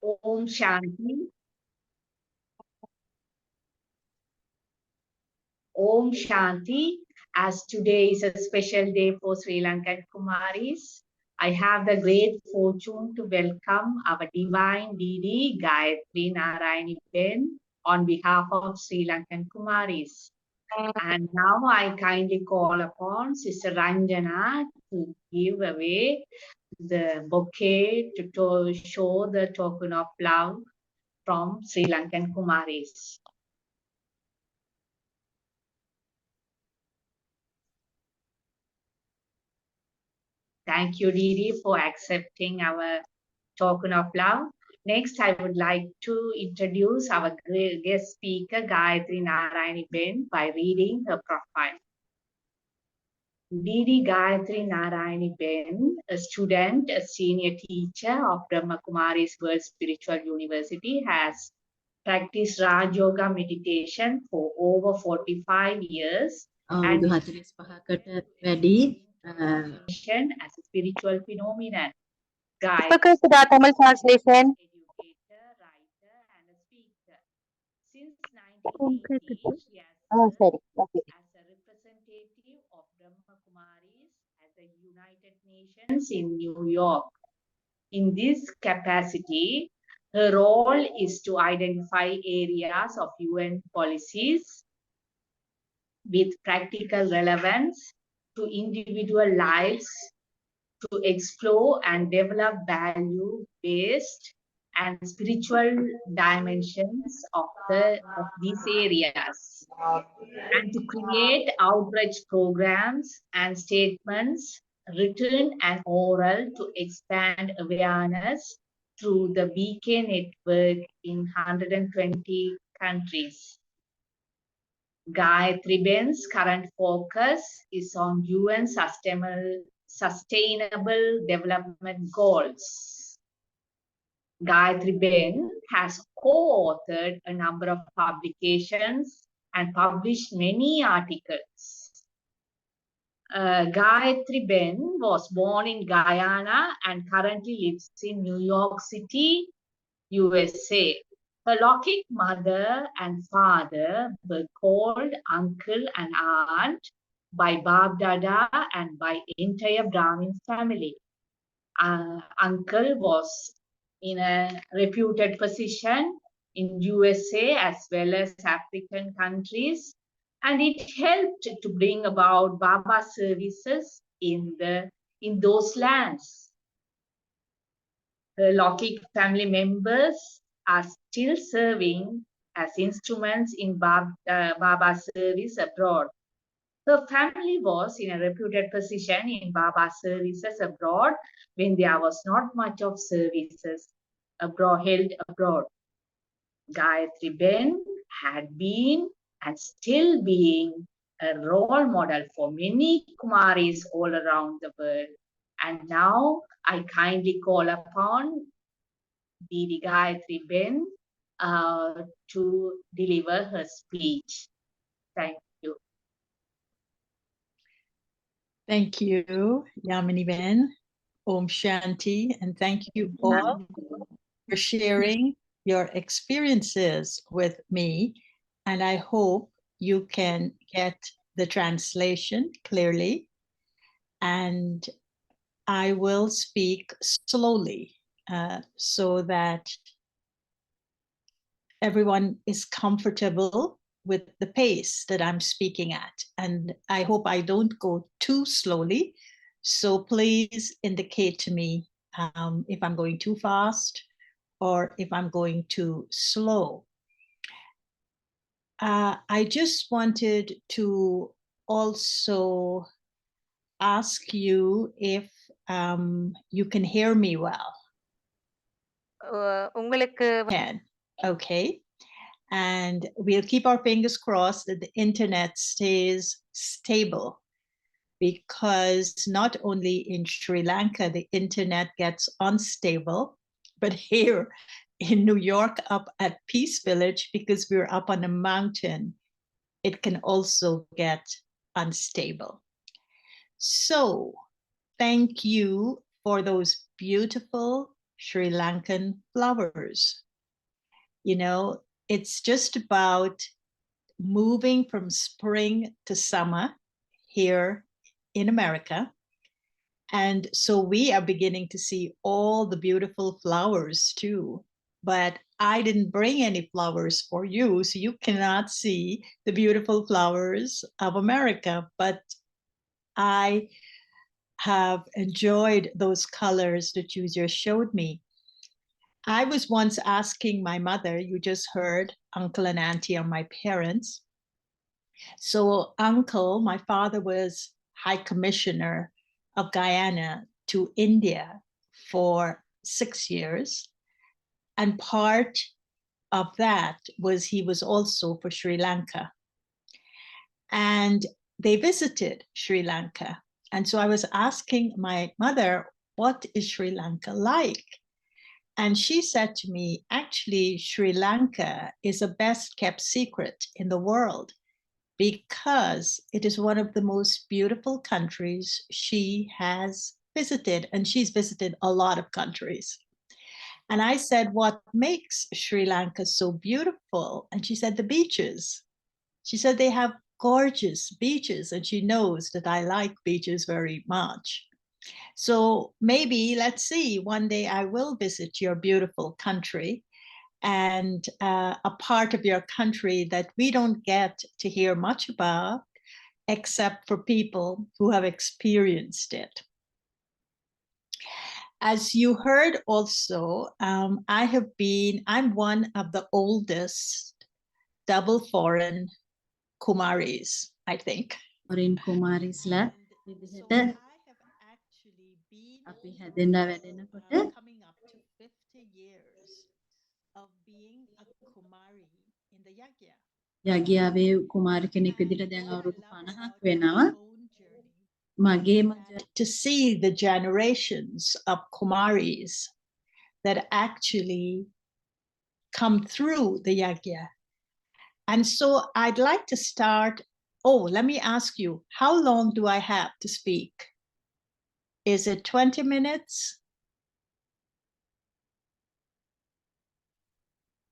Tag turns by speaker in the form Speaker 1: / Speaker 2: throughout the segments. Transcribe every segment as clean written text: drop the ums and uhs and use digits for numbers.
Speaker 1: Om Shanti. Om Shanti. As today is a special day for Sri Lankan kumaris, I have the great fortune to welcome our divine Didi Gayatri Narayani Ben on behalf of Sri Lankan kumaris. And now I kindly call upon Sister Ranjana to give away the bouquet to show the token of love from Sri Lankan kumaris. Thank you, Didi, for accepting our token of love. Next, I would like to introduce our guest speaker, Gayatri Narayani Ben, by reading her profile. Didi Gayatri Narayani Ben, a student, a senior teacher of Brahma Kumaris World Spiritual University, has practiced Raj Yoga meditation for over 45 years and
Speaker 2: 45කට වැඩි
Speaker 1: as a spiritual phenomenon. Guy,
Speaker 3: Tamil translation.
Speaker 1: educator, writer, and a speaker. Since 1980, she has served
Speaker 3: Sorry. Okay.
Speaker 1: as a representative of Brahma Kumaris at the United Nations in New York. In this capacity, her role is to identify areas of UN policies with practical relevance to individual lives to explore and develop value-based and spiritual dimensions of these areas, and to create outreach programs and statements, written and oral, to expand awareness through the BK network in 120 countries. Gayatri Ben's current focus is on UN Sustainable Development Goals. Gayatri Ben has co-authored a number of publications and published many articles. Gayatri Ben was born in Guyana and currently lives in New York City, USA. Her Lokik mother and father were called uncle and aunt by Bab Dada and by entire Brahmin family. Uncle was in a reputed position in USA as well as African countries, and it helped to bring about Baba services in those lands. The Lokik family members are still serving as instruments in Baba service abroad. Her family was in a reputed position in Baba services abroad when there was not much of services held abroad. Gayatri Ben had been and still being a role model for many Kumaris all around the world. And now I kindly call upon Didi Gayatri Ben to deliver her speech. Thank you.
Speaker 2: Thank you, Yamini Ben, Om Shanti, and thank you all for sharing your experiences with me. And I hope you can get the translation clearly. And I will speak slowly so that everyone is comfortable with the pace that I'm speaking at. And I hope I don't go too slowly. So please indicate to me if I'm going too fast or if I'm going too slow. I just wanted to also ask you if you can hear me well. Can. Okay. And we'll keep our fingers crossed that the internet stays stable, because not only in Sri Lanka the internet gets unstable, but here in New York up at Peace Village, because we're up on a mountain, it can also get unstable. So thank you for those beautiful Sri Lankan flowers. You know, it's just about moving from spring to summer here in America. And so we are beginning to see all the beautiful flowers too. But I didn't bring any flowers for you, so you cannot see the beautiful flowers of America. But I have enjoyed those colors that you just showed me. I was once asking my mother, you just heard, uncle and auntie are my parents. So uncle, my father was High Commissioner of Guyana to India for 6 years. And part of that was he was also for Sri Lanka. And they visited Sri Lanka. And so I was asking my mother, what is Sri Lanka like? And she said to me, actually, Sri Lanka is a best kept secret in the world because it is one of the most beautiful countries she has visited. And she's visited a lot of countries. And I said, what makes Sri Lanka so beautiful? And she said, the beaches. She said, they have gorgeous beaches. And she knows that I like beaches very much. So maybe, let's see, one day I will visit your beautiful country and a part of your country that we don't get to hear much about, except for people who have experienced it. As you heard also, I'm one of the oldest double foreign kumaris, I think.
Speaker 4: Foreign kumaris la විදිහට අපි හැදෙන්න වැඩෙනකොට
Speaker 2: Coming up to 50 years of being a kumari in the Yagya.
Speaker 4: යග්‍යාවේ කුමාර කෙනෙක් විදිහට දැන් අවුරුදු 50ක් වෙනවා. මගේම
Speaker 2: To see the generations of kumaris that actually come through the Yagya. And so I'd like to start. Oh, let me ask you, how long do I have to speak? Is it 20 minutes?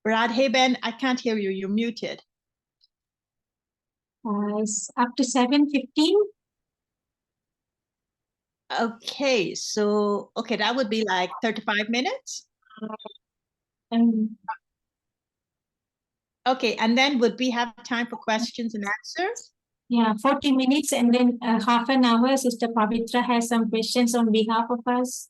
Speaker 2: Radheben, I can't hear you. You're muted.
Speaker 3: It's up to 7:15.
Speaker 2: Okay, so, okay, that would be like 35 minutes.
Speaker 3: And
Speaker 2: Okay, and then would we have time for questions and answers?
Speaker 3: yeah, 40 minutes and then half an hour. Sister Pavitra has some questions on behalf of us.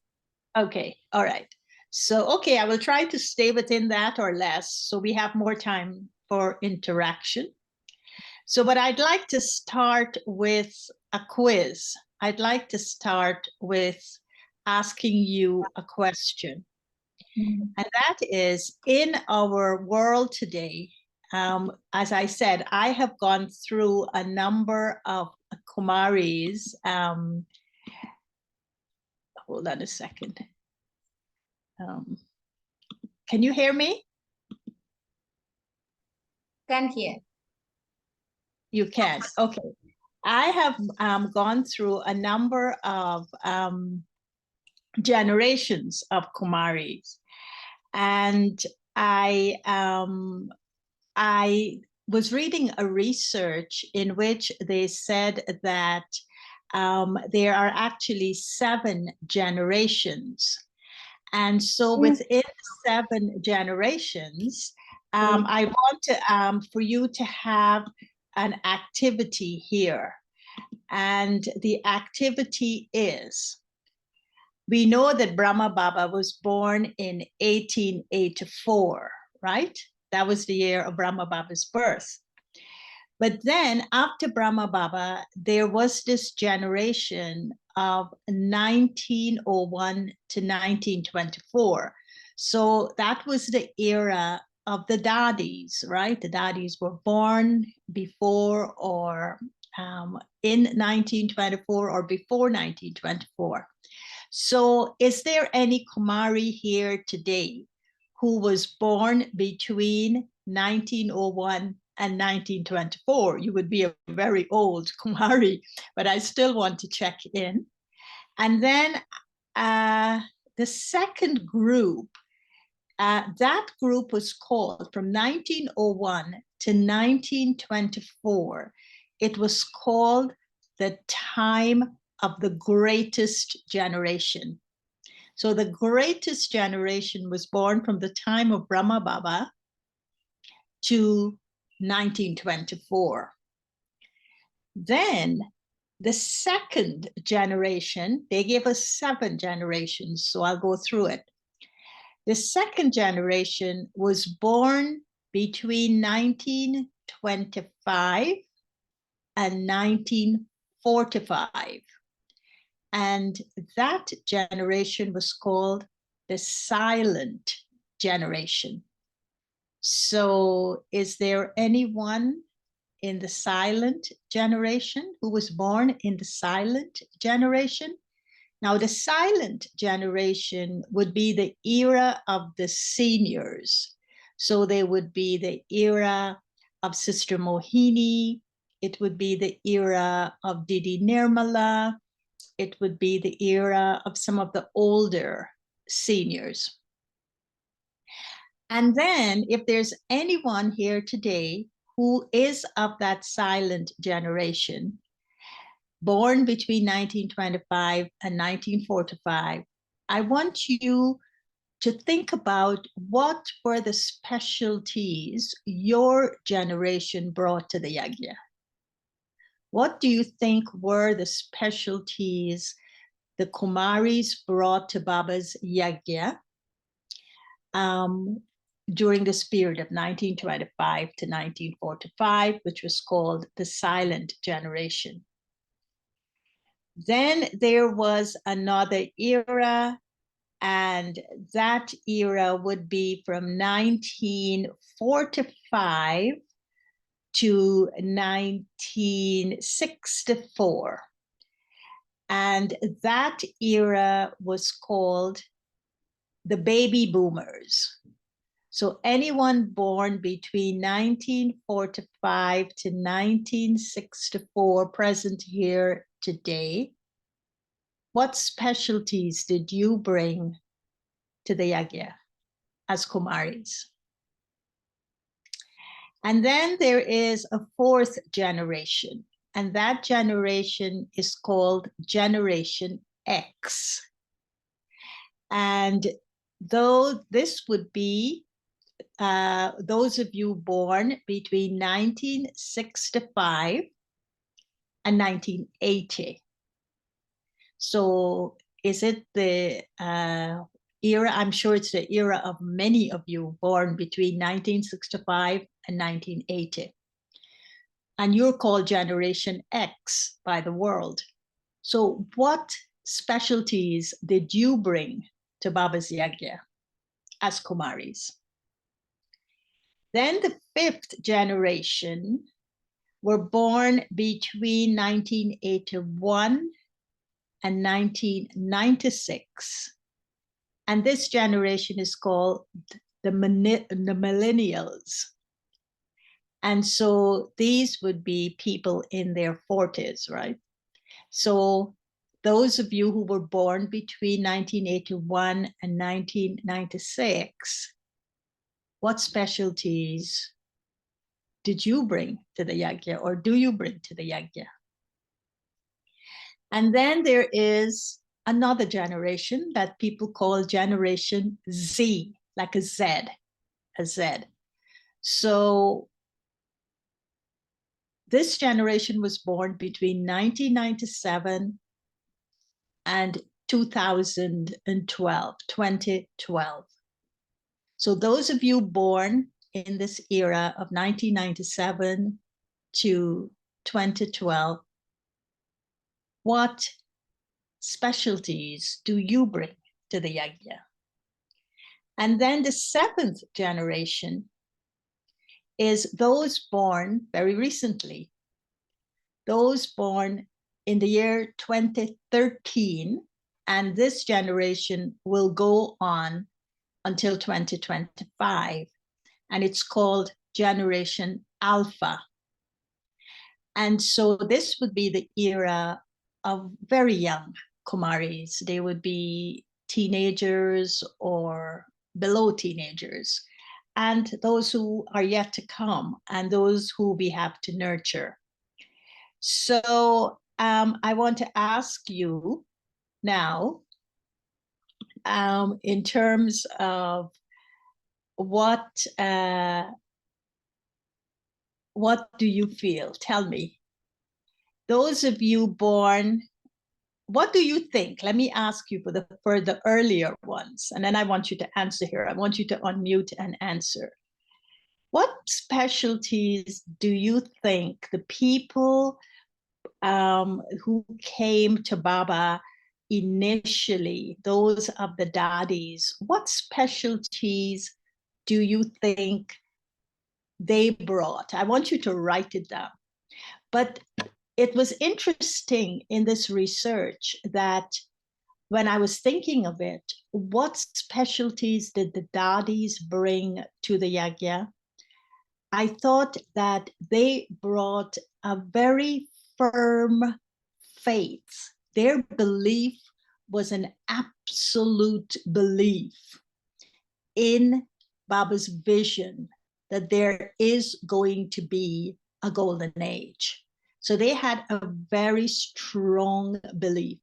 Speaker 2: Okay, all right. So, okay, I will try to stay within that or less, so we have more time for interaction. So, but I'd like to start with a quiz. I'd like to start with asking you a question. And that is, in our world today, as I said, I have gone through a number of kumaris. Hold on a second. Can you hear me?
Speaker 5: Can hear.
Speaker 2: You can. Okay. I have gone through a number of generations of kumaris, and I was reading a research in which they said that there are actually 7 generations. And so within 7 generations, I want to, for you to have an activity here. And the activity is, we know that Brahma Baba was born in 1884, right? That was the year of Brahma Baba's birth. But then after Brahma Baba, there was this generation of 1901 to 1924. So that was the era of the daddies, right? The daddies were born before or in 1924 or before 1924. So is there any Kumari here today who was born between 1901 and 1924? You would be a very old Kumari, but I still want to check in. And then the second group, that group was called from 1901 to 1924. It was called the time of the greatest generation. So the greatest generation was born from the time of Brahma Baba to 1924. Then the second generation, they gave us 7 generations, so I'll go through it. The second generation was born between 1925 and 1945. And that generation was called the silent generation. So is there anyone in the silent generation who was born in the silent generation? Now, the silent generation would be the era of the seniors. So they would be the era of Sister Mohini. It would be the era of Didi Nirmala. It would be the era of some of the older seniors. And then if there's anyone here today who is of that silent generation, born between 1925 and 1945, I want you to think about what were the specialties your generation brought to the Yagya. What do you think were the specialties the kumaris brought to Baba's Yagya during this period of 1925 to 1945, which was called the silent generation? Then there was another era, and that era would be from 1945 to 1964. And that era was called the baby boomers. So anyone born between 1945 to 1964 present here today, what specialties did you bring to the Yagya as kumaris? And then there is a 4th generation, and that generation is called Generation X. And though this would be those of you born between 1965 and 1980. So is it the era? I'm sure it's the era of many of you born between 1965 and 1980. And you're called Generation X by the world. So what specialties did you bring to Baba's Yagya as kumaris? Then the 5th generation were born between 1981 and 1996. And this generation is called the millennials. And so these would be people in their 40s, right? So those of you who were born between 1981 and 1996, what specialties did you bring to the Yagya, or do you bring to the Yagya? And then there is another generation that people call Generation Z, like a Z. So this generation was born between 1997 and 2012. So those of you born in this era of 1997 to 2012, what specialties do you bring to the Yagya? And then the 7th generation is those born very recently, those born in the year 2013, and this generation will go on until 2025, and it's called Generation Alpha. And so this would be the era of very young kumaris. They would be teenagers or below teenagers, and those who are yet to come, and those who we have to nurture. So I want to ask you now, in terms of what do you feel? Tell me. Those of you born, what do you think? Let me ask you for the earlier ones, and then I want you to answer here. I want you to unmute and answer. What specialties do you think the people who came to Baba initially, those of the daddies, what specialties do you think they brought? I want you to write it down. But it was interesting in this research that when I was thinking of it, what specialties did the daddies bring to the yagya? I thought that they brought a very firm faith. Their belief was an absolute belief in Baba's vision that there is going to be a golden age. So they had a very strong belief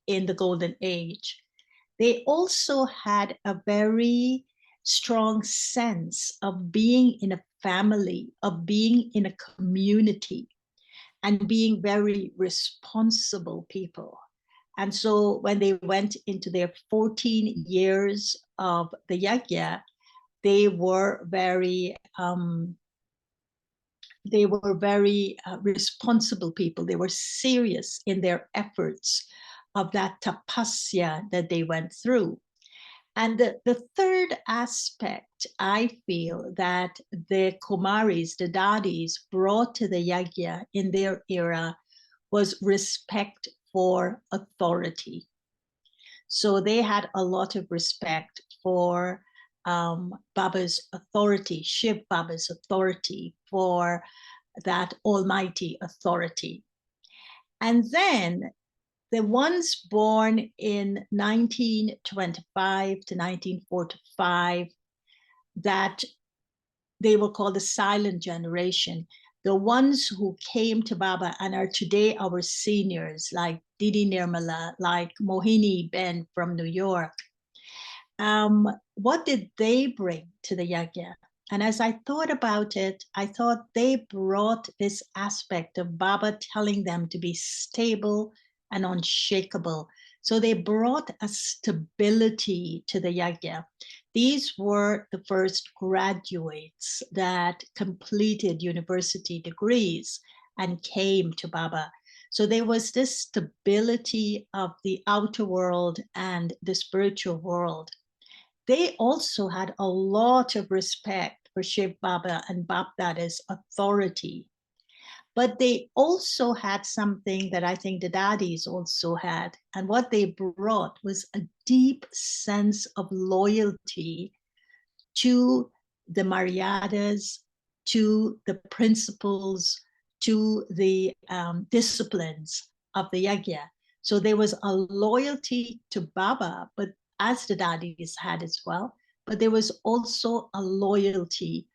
Speaker 2: in the golden age. They also had a very strong sense of being in a family, of being in a community, and being very responsible people. And so when they went into their 14 years of the yagya, they were very responsible people. They were serious in their efforts of that tapasya that they went through. And the third aspect I feel that the kumaris, the dadis, brought to the yagya in their era was respect for authority. So they had a lot of respect for Baba's authority, Shiv Baba's authority, for that almighty authority. And then the ones born in 1925 to 1945, that they were called the silent generation, the ones who came to Baba and are today our seniors, like Didi Nirmala, like Mohini Ben from New York. What did they bring to the yagya? And as I thought about it, I thought they brought this aspect of Baba telling them to be stable and unshakable. So they brought a stability to the yagya. These were the first graduates that completed university degrees and came to Baba. So there was this stability of the outer world and the spiritual world. They also had a lot of respect for Shiv Baba and Bapdada's authority. But they also had something that I think the daddies also had. And what they brought was a deep sense of loyalty to the Maryadas, to the principles, to the disciplines of the yagya. So there was a loyalty to Baba, but as the daddies had as well, but there was also a loyalty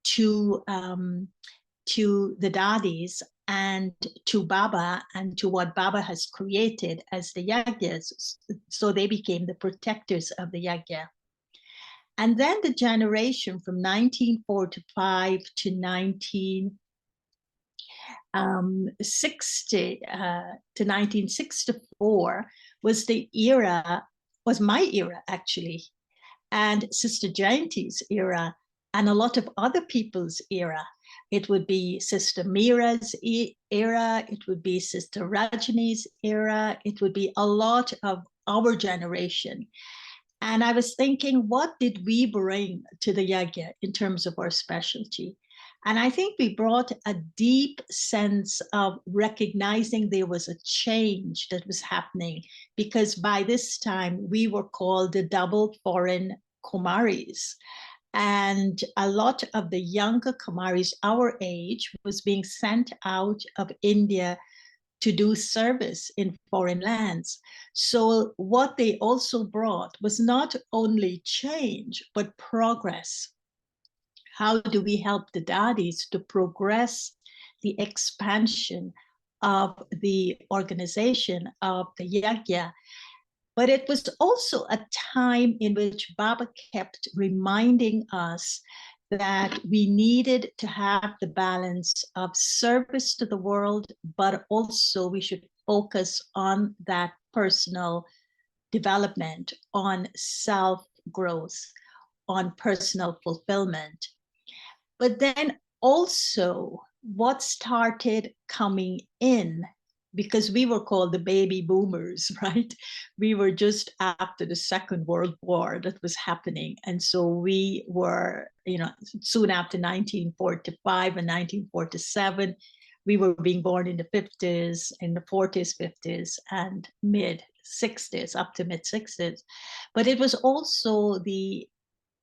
Speaker 2: to the daddies and to Baba and to what Baba has created as the yagyas. So they became the protectors of the yagya. And then the generation from 1945 to 1960 to 1964 was the era, was my era actually, and Sister Jayanti's era, and a lot of other people's era. It would be Sister Mira's era, it would be Sister Rajani's era, it would be a lot of our generation. And I was thinking, what did we bring to the yagya in terms of our specialty? And I think we brought a deep sense of recognizing there was a change that was happening, because by this time we were called the double foreign kumaris. And a lot of the younger kumaris, our age, was being sent out of India to do service in foreign lands. So what they also brought was not only change, but progress. How do we help the daddies to progress the expansion of the organization of the Yagya? But it was also a time in which Baba kept reminding us that we needed to have the balance of service to the world, but also we should focus on that personal development, on self-growth, on personal fulfillment. But then also what started coming in, because we were called the baby boomers, right? We were just after the Second World War that was happening. And so we were, soon after 1945 and 1947, we were being born in the 50s, in the 40s, 50s, and mid 60s, up to mid 60s. But it was also the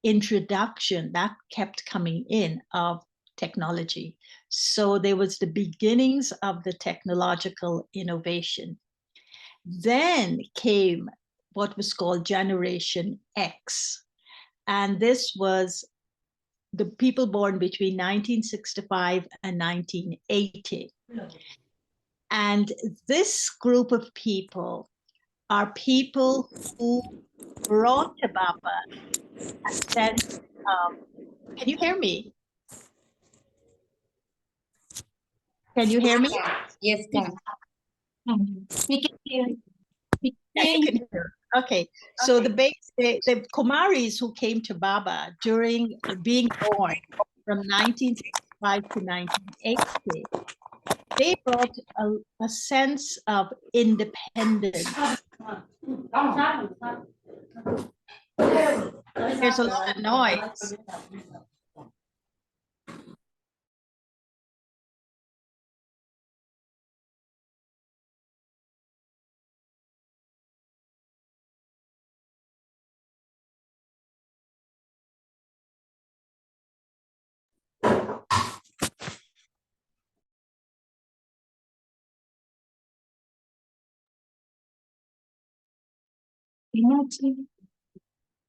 Speaker 2: introduction that kept coming in of technology. So there was the beginnings of the technological innovation. Then came what was called Generation X. And this was the people born between 1965 and 1980. And this group of people are people who brought to Baba a sense of, can you hear me? Can you hear me?
Speaker 1: Yes, ma'am.
Speaker 3: We can hear. We
Speaker 2: Yeah,
Speaker 3: can
Speaker 2: you
Speaker 3: hear
Speaker 2: can hear. Okay, so the kumaris who came to Baba during being born from 1965 to 1980, they brought a sense of independence. There's a lot of noise.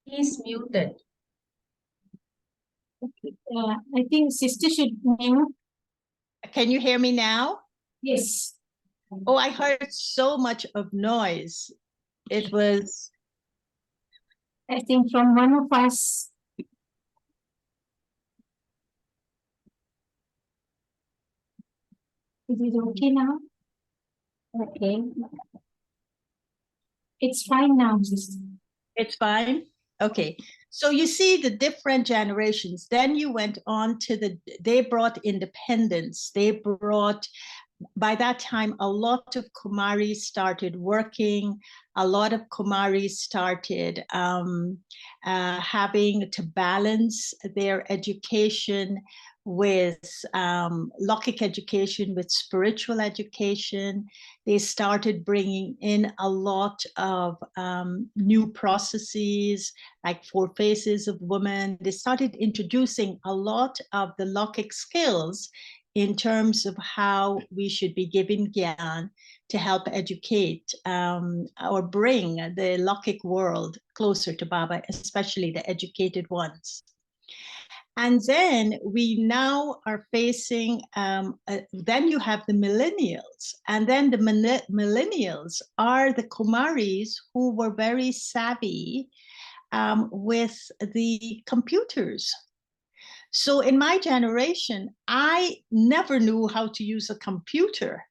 Speaker 1: He's muted.
Speaker 3: I think sister should mute.
Speaker 2: Can you hear me now?
Speaker 3: Yes.
Speaker 2: Oh, I heard so much of noise. It was,
Speaker 3: I think from one of us. Is it okay now? Okay. It's fine now, sister.
Speaker 2: it's fine. Okay, so you see the different generations. Then you went on to they brought independence. They brought, by that time, a lot of kumaris started working. A lot of kumaris started having to balance their education with Lokik education, with spiritual education. They started bringing in a lot of new processes, like 4 Faces of Women. They started introducing a lot of the Lokik skills in terms of how we should be giving Gyan to help educate or bring the Lokik world closer to Baba, especially the educated ones. And then we now are facing, then you have the millennials. And then the millennials are the kumaris who were very savvy with the computers. So in my generation, I never knew how to use a computer.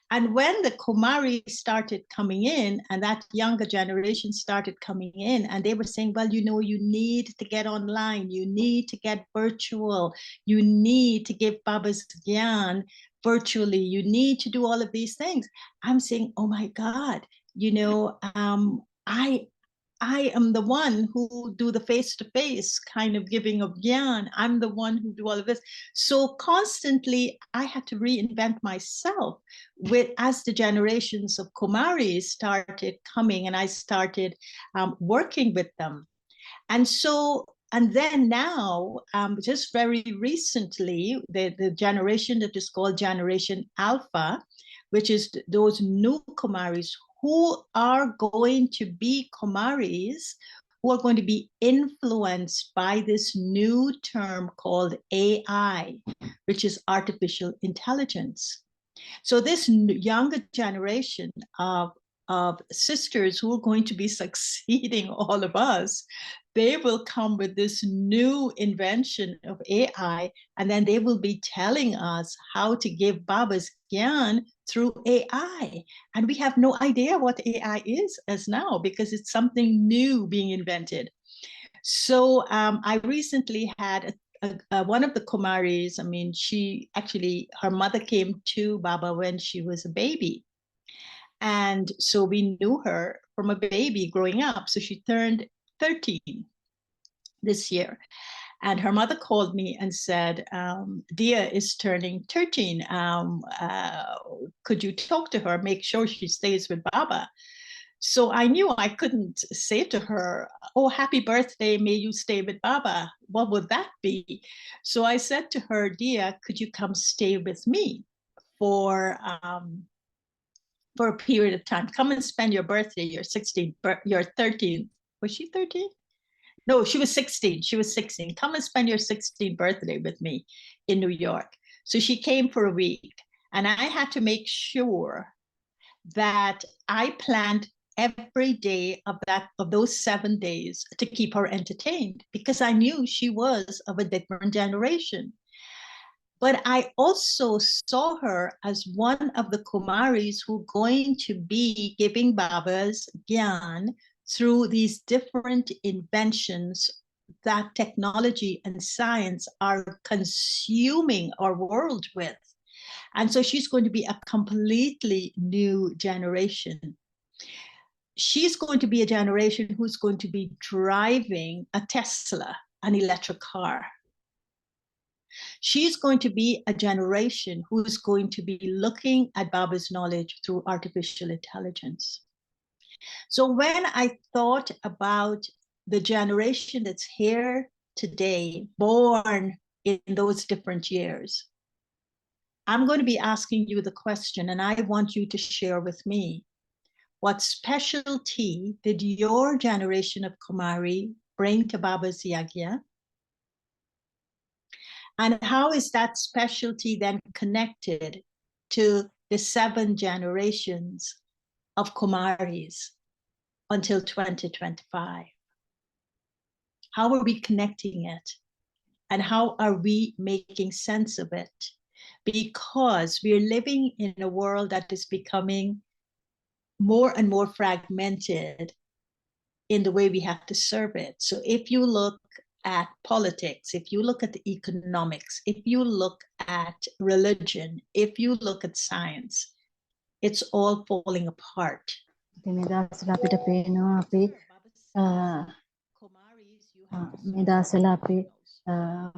Speaker 2: And when the kumaris started coming in, and that younger generation started coming in, and they were saying, well, you need to get online, you need to get virtual, you need to give Baba's Gyan virtually, you need to do all of these things. I'm saying, oh my God, I am the one who do the face-to-face kind of giving of Gyan. I'm the one who do all of this. So constantly, I had to reinvent myself as the generations of kumaris started coming, and I started working with them. And then now, just very recently, the generation that is called Generation Alpha, which is those new kumaris who are going to be kumaris, who are going to be influenced by this new term called AI, which is artificial intelligence. So this younger generation of sisters who are going to be succeeding all of us, they will come with this new invention of AI, and then they will be telling us how to give Baba's Gyan through AI. And we have no idea what AI is as now, because it's something new being invented. So I recently had one of the kumaris, I mean, her mother came to Baba when she was a baby. And so we knew her from a baby growing up. So she turned 13 this year. And her mother called me and said, Dia is turning 13. Could you talk to her, make sure she stays with Baba? So I knew I couldn't say to her, oh, happy birthday, may you stay with Baba. What would that be? So I said to her, Dia, could you come stay with me for a period of time? Come and spend your birthday, your 16th, your 13th. Was she 13? No, she was 16. She was 16. Come and spend your 16th birthday with me in New York. So she came for a week, and I had to make sure that I planned every day of those 7 days to keep her entertained, because I knew she was of a different generation. But I also saw her as one of the kumaris who are going to be giving Baba's Gyan through these different inventions that technology and science are consuming our world with. And so she's going to be a completely new generation. She's going to be a generation who's going to be driving a Tesla, an electric car. She's going to be a generation who's going to be looking at Baba's knowledge through artificial intelligence. So when I thought about the generation that's here today, born in those different years, I'm going to be asking you the question, and I want you to share with me, what specialty did your generation of Kumari bring to Baba's Yagya? And how is that specialty then connected to the 7 generations of Kumaris until 2025? How are we connecting it? And how are we making sense of it? Because we're living in a world that is becoming more and more fragmented in the way we have to serve it. So if you look at politics, if you look at the economics, if you look at religion, if you look at science, it's all falling apart.
Speaker 4: මේ දවස්වල අපිට පේනවා අපි මේ දවස්වල අපි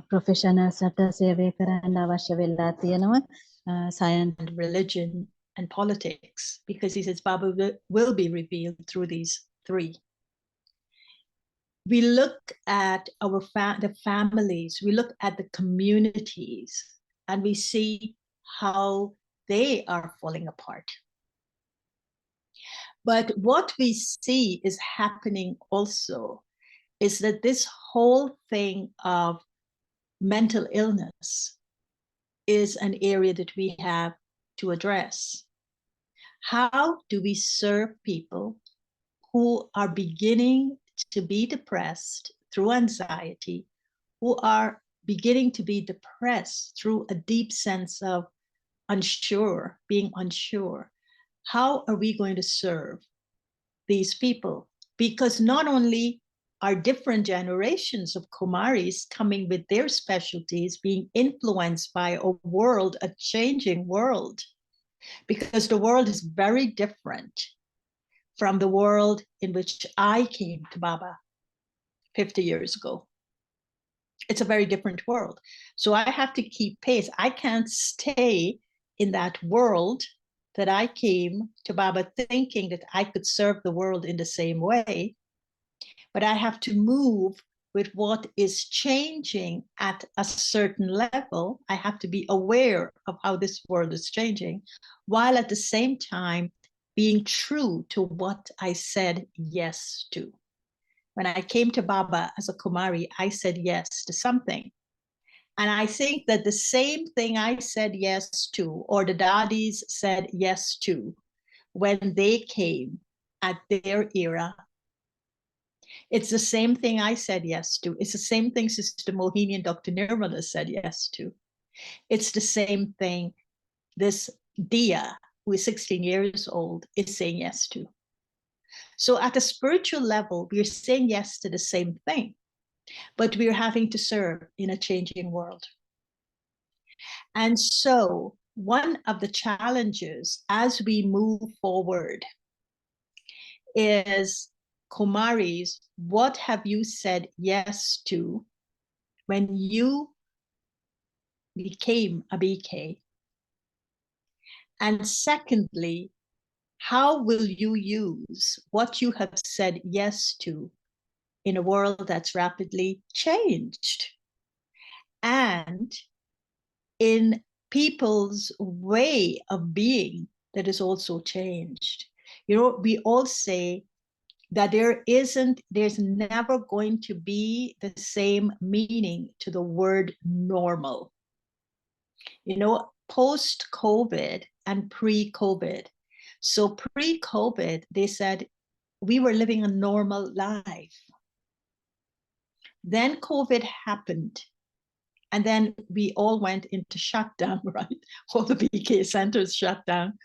Speaker 4: ප්‍රොෆෙෂනල්ස්ට සේවය කරන්න අවශ්‍ය වෙලා තියෙනවා
Speaker 2: science and religion and politics, because he says Baba will be revealed through these 3. We look at the families, we look at the communities, and we see how they are falling apart. But what we see is happening also is that this whole thing of mental illness is an area that we have to address. How do we serve people who are beginning to be depressed through anxiety, who are beginning to be depressed through a deep sense of being unsure? How are we going to serve these people? Because not only are different generations of Kumaris coming with their specialties being influenced by a changing world, because the world is very different from the world in which I came to Baba 50 years ago. It's a very different world. So I have to keep pace. I can't stay in that world that I came to Baba thinking that I could serve the world in the same way, but I have to move with what is changing at a certain level. I have to be aware of how this world is changing, while at the same time being true to what I said yes to. When I came to Baba as a Kumari, I said yes to something. And I think that the same thing I said yes to, or the daddies said yes to, when they came at their era, it's the same thing I said yes to. It's the same thing Sister Mohini and Dr. Nirmala said yes to. It's the same thing this Dia, who is 16 years old, is saying yes to. So at a spiritual level, we're saying yes to the same thing, but we're having to serve in a changing world. And so one of the challenges as we move forward is, Kumaris, what have you said yes to when you became a BK? And secondly, how will you use what you have said yes to in a world that's rapidly changed, and in people's way of being that is also changed? You know, we all say that there's never going to be the same meaning to the word normal. You know, post-COVID and pre-COVID. So pre-COVID, they said we were living a normal life. Then COVID happened. And then we all went into shutdown, right? All the BK centers shut down.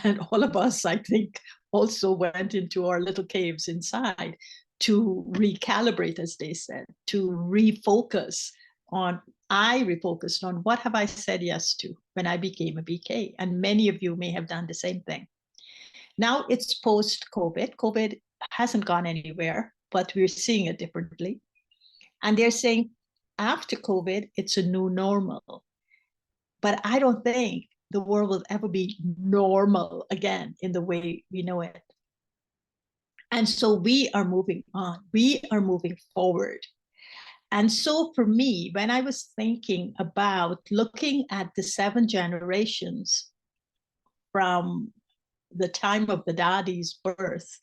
Speaker 2: And all of us, I think, also went into our little caves inside to recalibrate, as they said, to refocus on, I refocused on what have I said yes to when I became a BK? And many of you may have done the same thing. Now it's post-COVID. COVID hasn't gone anywhere, but we're seeing it differently. And they're saying after COVID, it's a new normal. But I don't think the world will ever be normal again in the way we know it. And so we are moving on. We are moving forward. And so for me, when I was thinking about looking at the 7 generations from the time of the Daddy's birth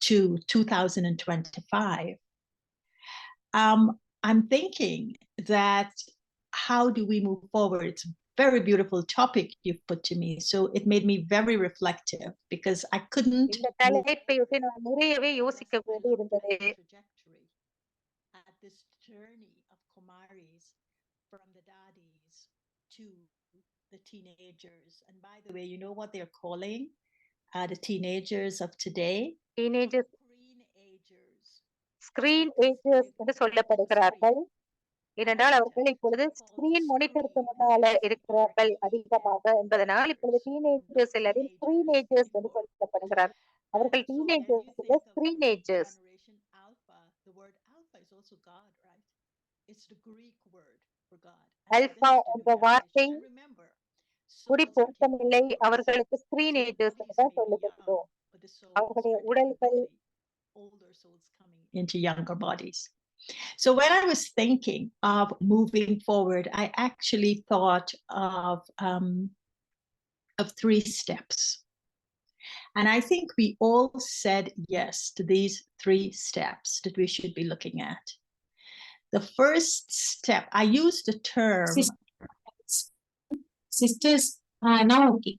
Speaker 2: to 2025, I'm thinking that how do we move forward? It's a very beautiful topic you've put to me. So it made me very reflective because I couldn't
Speaker 5: இந்த தலைப்பையொட்டி நான் நிறையவே யோசிக்க வேண்டி இருந்தது.
Speaker 2: trajectory at this journey of Kumaris from the daddies to the teenagers. And by the way, you know what they're calling the teenagers of today?
Speaker 5: Teenagers,
Speaker 2: Screen-agers.
Speaker 5: screen agers என்று சொல்லப்படுகிறார்கள். ஏனென்றால் அவர்கள் இப்பொழுது ஸ்கிரீன் மானிட்டருக்கு முன்னால இருக்கிறார்கள் அதிகமாக என்பதனால் இப்பொழுது டீனேஜர்ஸ் எல்லாரும் ஸ்கிரீனேஜர்ஸ் என்று சொல்லப்படுகிறார். அவர்கள் டீனேஜர்ஸ் இல்ல ஸ்கிரீனேஜர்ஸ். அல்பா என்ற வார்த்தை கூடி பொருத்தமில்லை. அவர்களுக்கு ஸ்கிரீனேஜர்ஸ் என்று தான் சொல்லுகிறோம். அவர்களுடைய உடல்கள்
Speaker 2: into younger bodies. So when I was thinking of moving forward, I actually thought of 3 steps. And I think we all said yes to these 3 steps that we should be looking at. The first step, I used the term...
Speaker 3: Sisters, now okay.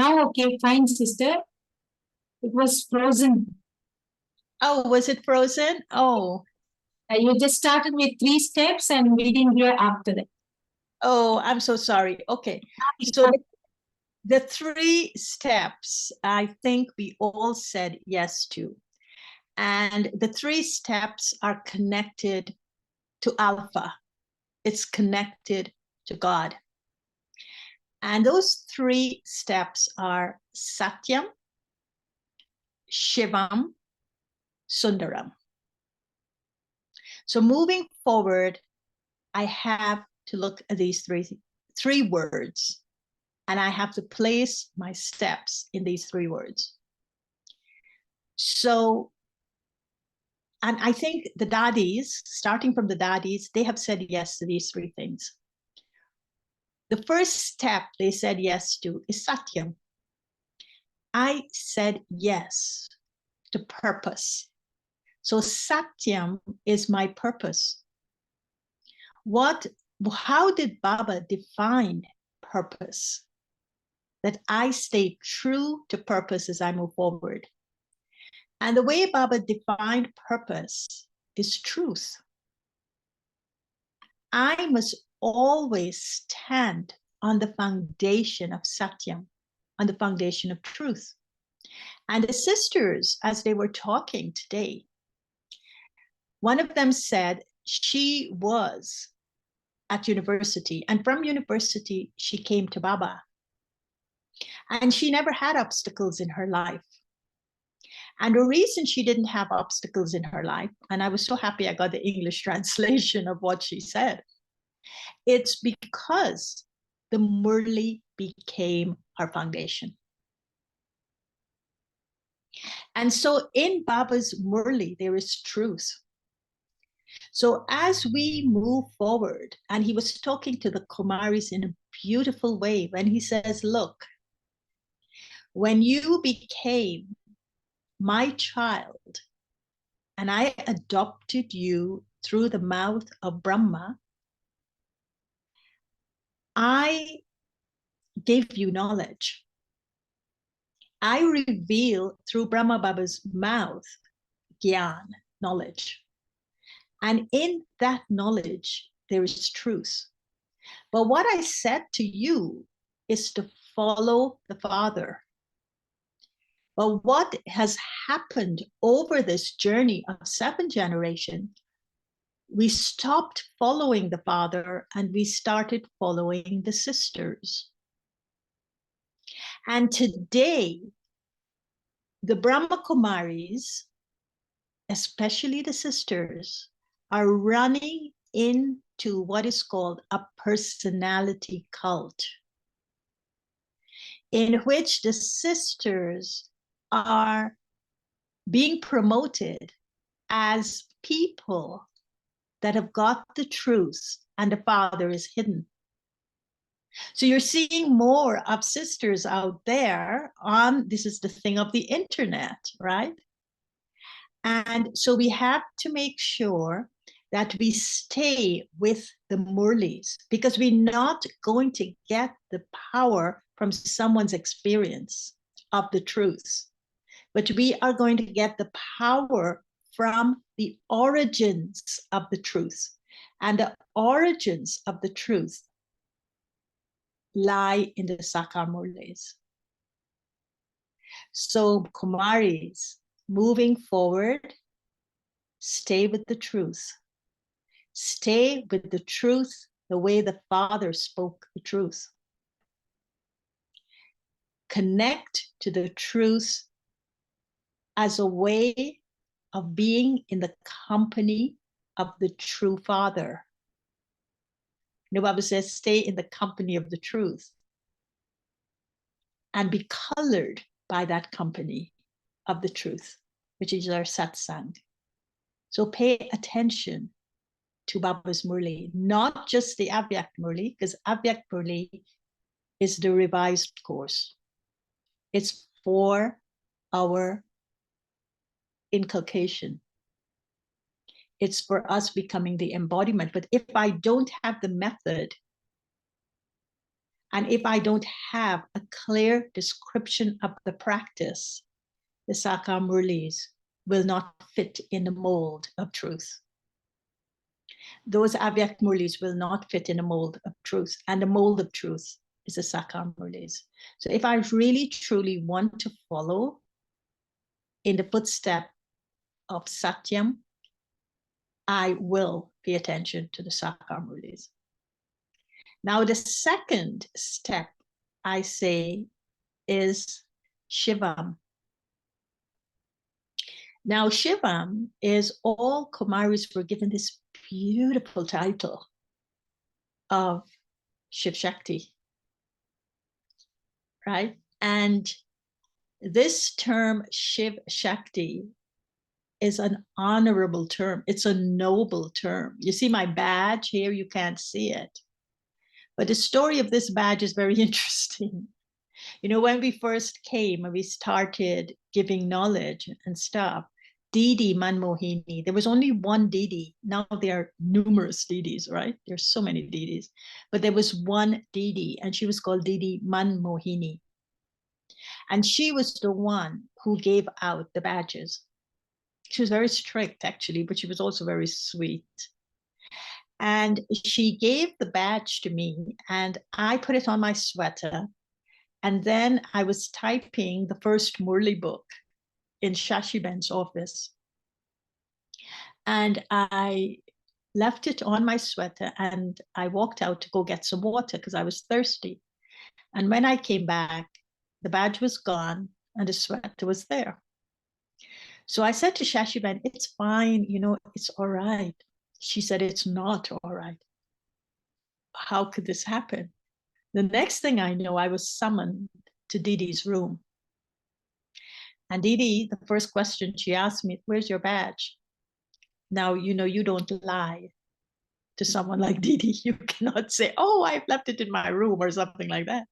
Speaker 3: Now okay, fine, sister. It was frozen.
Speaker 2: Oh, was it frozen? Oh.
Speaker 3: You just started with 3 steps and we didn't hear after that.
Speaker 2: Oh, I'm so sorry. Okay. So the 3 steps, I think we all said yes to. And the 3 steps are connected to Alpha. It's connected to God. And those 3 steps are Satyam, Shivam, Sundaram. So moving forward, I have to look at these three words, and I have to place my steps in these 3 words. So And I think the daddies, starting from the daddies, they have said yes to these three things. The first step they said yes to is Satyam. I said yes to purpose. So Satyam is my purpose. How did Baba define purpose? That I stay true to purpose as I move forward. And the way Baba defined purpose is truth. I must always stand on the foundation of Satyam, on the foundation of truth. And the sisters, as they were talking today, one of them said she was at university, and from university, she came to Baba. And she never had obstacles in her life. And the reason she didn't have obstacles in her life, and I was so happy I got the English translation of what she said, it's because the Murli became her foundation. And so in Baba's Murli, there is truth. So as we move forward, and he was talking to the kumaris in a beautiful way when he says, look, when you became my child, and I adopted you through the mouth of Brahma, I gave you knowledge. I reveal through Brahma Baba's mouth, Gyan, knowledge. And in that knowledge, there is truth. But what I said to you is to follow the Father. But what has happened over this journey of 7 generations, we stopped following the Father and we started following the sisters. And today, the Brahma Kumaris, especially the sisters, are running into what is called a personality cult, in which the sisters are being promoted as people that have got the truth and the Father is hidden. So you're seeing more of sisters out there on, this is the thing of the internet, right? And so we have to make sure that we stay with the Murlis, because we're not going to get the power from someone's experience of the truth, but we are going to get the power from the origins of the truth. And the origins of the truth lie in the Sakar Murlis. So Kumaris, moving forward, stay with the truth. Stay with the truth the way the Father spoke the truth. Connect to the truth as a way of being in the company of the true Father. The Bible says, stay in the company of the truth and be colored by that company of the truth, which is our satsang. So pay attention to Baba's Murli, not just the Avyak Murli, because Avyak Murli is the revised course. It's for our inculcation. It's for us becoming the embodiment. But if I don't have the method, and if I don't have a clear description of the practice, the Sakar Murlis will not fit in the mold of truth. Those Avyak Murlis will not fit in the mold of truth. And the mold of truth is the Sakar Murlis. So if I really, truly want to follow in the footstep of Satyam, I will pay attention to the Sakar Murlis. Now, the second step, I say, is Shivam. Now, Shivam is all Kumaris were given this beautiful title of Shiv Shakti, right? And this term Shiv Shakti is an honorable term. It's a noble term. You see my badge here, you can't see it. But the story of this badge is very interesting. You know, when we first came and we started giving knowledge and stuff, Didi Manmohini, there was only one Didi. Now there are numerous Didis, right? There's so many Didis. But there was one Didi, and she was called Didi Manmohini. And she was the one who gave out the badges. She was very strict, actually, but she was also very sweet. And she gave the badge to me, and I put it on my sweater. And then I was typing the first Murli book in Shashiben's office. And I left it on my sweater, and I walked out to go get some water because I was thirsty. And when I came back, the badge was gone and the sweater was there. So I said to Shashiben, it's fine, you know, it's all right. She said, it's not all right. How could this happen? The next thing I know, I was summoned to Didi's room. And Didi, the first question she asked me, where's your badge? Now, you know, you don't lie to someone like Didi. You cannot say, oh, I've left it in my room or something like that.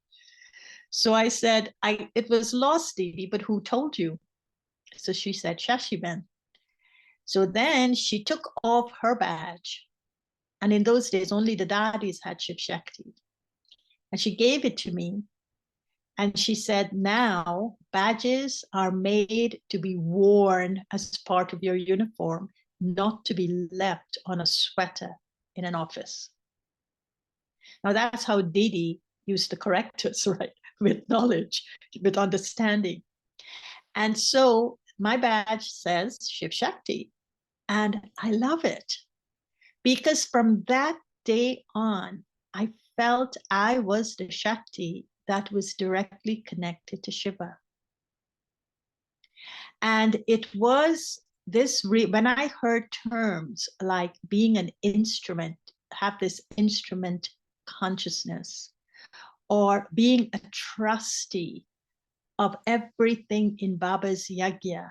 Speaker 2: So I said, it was lost, Didi, but who told you? So she said, Shashiben. So then she took off her badge. And in those days, only the daddies had Shiv Shakti. And she gave it to me. And she said, now badges are made to be worn as part of your uniform, not to be left on a sweater in an office. Now that's how Didi used to correct us, right? With knowledge, with understanding. And so my badge says Shiv Shakti, and I love it because from that day on, I felt I was the Shakti that was directly connected to Shiva. And it was this, when I heard terms like being an instrument, have this instrument consciousness, or being a trustee of everything in Baba's Yagya,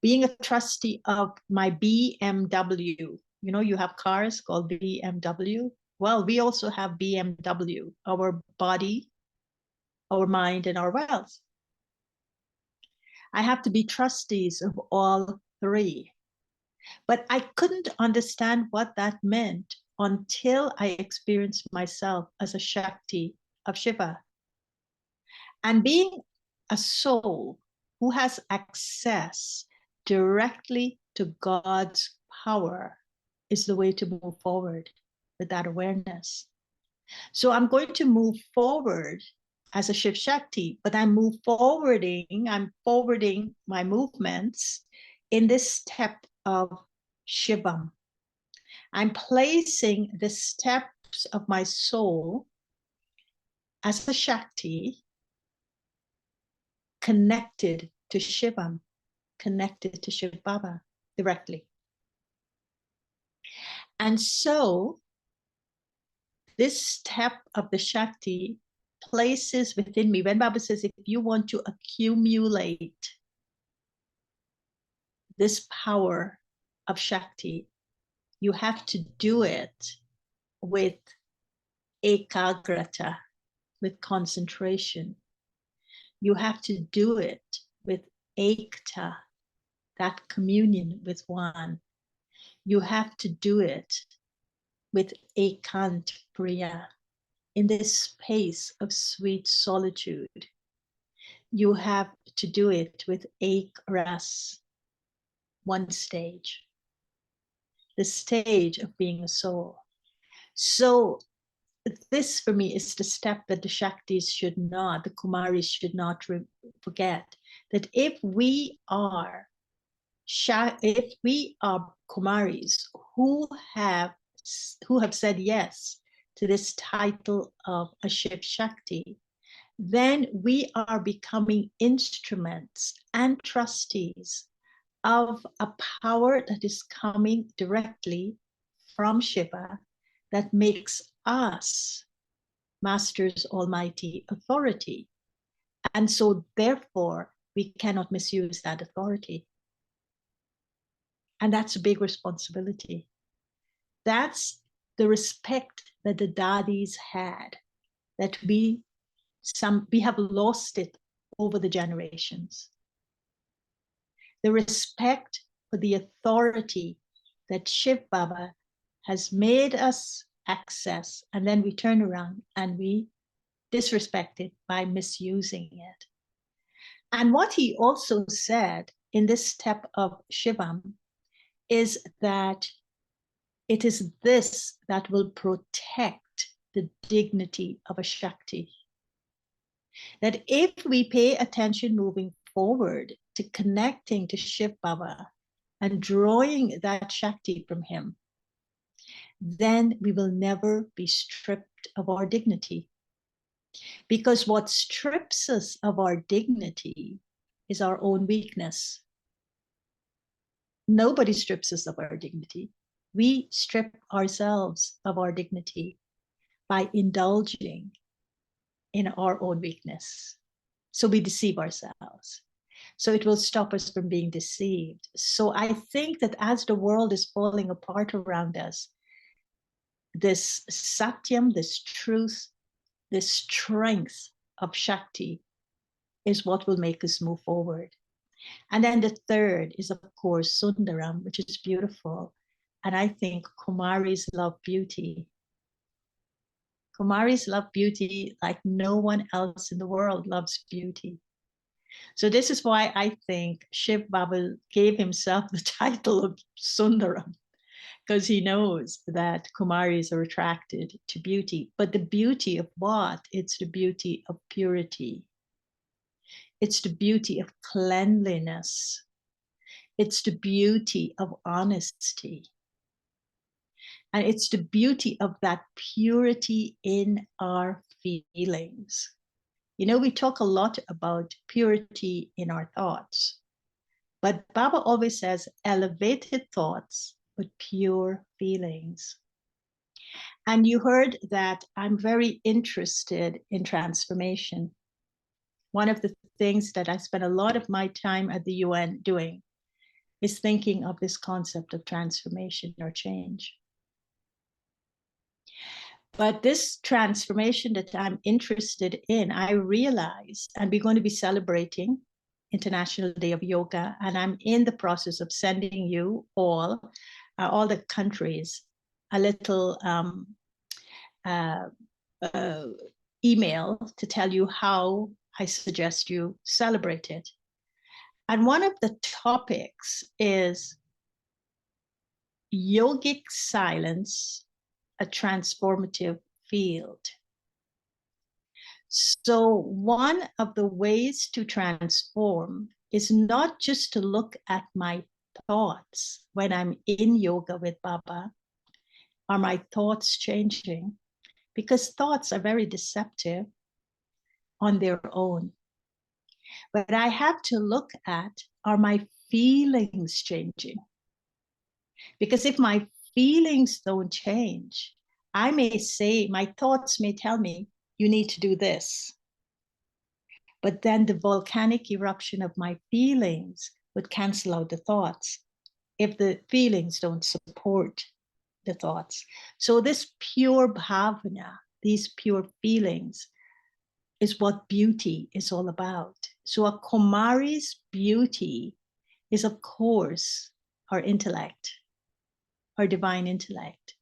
Speaker 2: being a trustee of my BMW. You know, you have cars called BMW. Well, we also have BMW, our body, our mind, and our wealth. I have to be trustees of all three. But I couldn't understand what that meant until I experienced myself as a Shakti of Shiva. And being a soul who has access directly to God's power is the way to move forward with that awareness. So I'm going to move forward as a Shiv Shakti, but I'm forwarding my movements in this step of Shivam. I'm placing the steps of my soul as a Shakti connected to Shivam, connected to Shiv Baba directly. And so this step of the Shakti places within me, when Baba says, if you want to accumulate this power of Shakti, you have to do it with ekagrata, with concentration. You have to do it with ekta, that communion with one. You have to do it with ekant priya, in this space of sweet solitude. You have to do it with ek ras, one stage, the stage of being a soul. So this for me is the step that the Shaktis should not, the Kumaris should not forget, that if we are Kumaris who have said yes to this title of a Shiv Shakti, then we are becoming instruments and trustees of a power that is coming directly from Shiva that makes us Master's almighty authority. And so therefore, we cannot misuse that authority. And that's a big responsibility. That's the respect that the daddies had, that we have lost it over the generations. The respect for the authority that Shiv Baba has made us access, and then we turn around and we disrespect it by misusing it. And what he also said in this step of Shivam is that it is this that will protect the dignity of a Shakti. That if we pay attention moving forward to connecting to Shiv Baba and drawing that Shakti from him, then we will never be stripped of our dignity. Because what strips us of our dignity is our own weakness. Nobody strips us of our dignity. We strip ourselves of our dignity by indulging in our own weakness. So we deceive ourselves. So it will stop us from being deceived. So I think that as the world is falling apart around us, this satyam, this truth, this strength of Shakti is what will make us move forward. And then the third is, of course, Sundaram, which is beautiful. And I think kumaris love beauty. Kumaris love beauty like no one else in the world loves beauty. So this is why I think Shiv Baba gave himself the title of Sundaram, because he knows that kumaris are attracted to beauty. But the beauty of what? It's the beauty of purity. It's the beauty of cleanliness. It's the beauty of honesty. And it's the beauty of that purity in our feelings. You know, we talk a lot about purity in our thoughts, but Baba always says elevated thoughts with pure feelings. And you heard that I'm very interested in transformation. One of the things that I spend a lot of my time at the UN doing is thinking of this concept of transformation or change. But this transformation that I'm interested in, I realize, and we're going to be celebrating International Day of Yoga, and I'm in the process of sending you all the countries, a little email to tell you how I suggest you celebrate it. And one of the topics is yogic silence, a transformative field. So one of the ways to transform is not just to look at my thoughts when I'm in yoga with Baba. Are my thoughts changing? Because thoughts are very deceptive on their own. But I have to look at, are my feelings changing? Because if my feelings don't change, I may say, my thoughts may tell me, you need to do this. But then the volcanic eruption of my feelings would cancel out the thoughts if the feelings don't support the thoughts. So this pure bhavana, these pure feelings, is what beauty is all about. So a Kumari's beauty is, of course, our intellect, our divine intellect.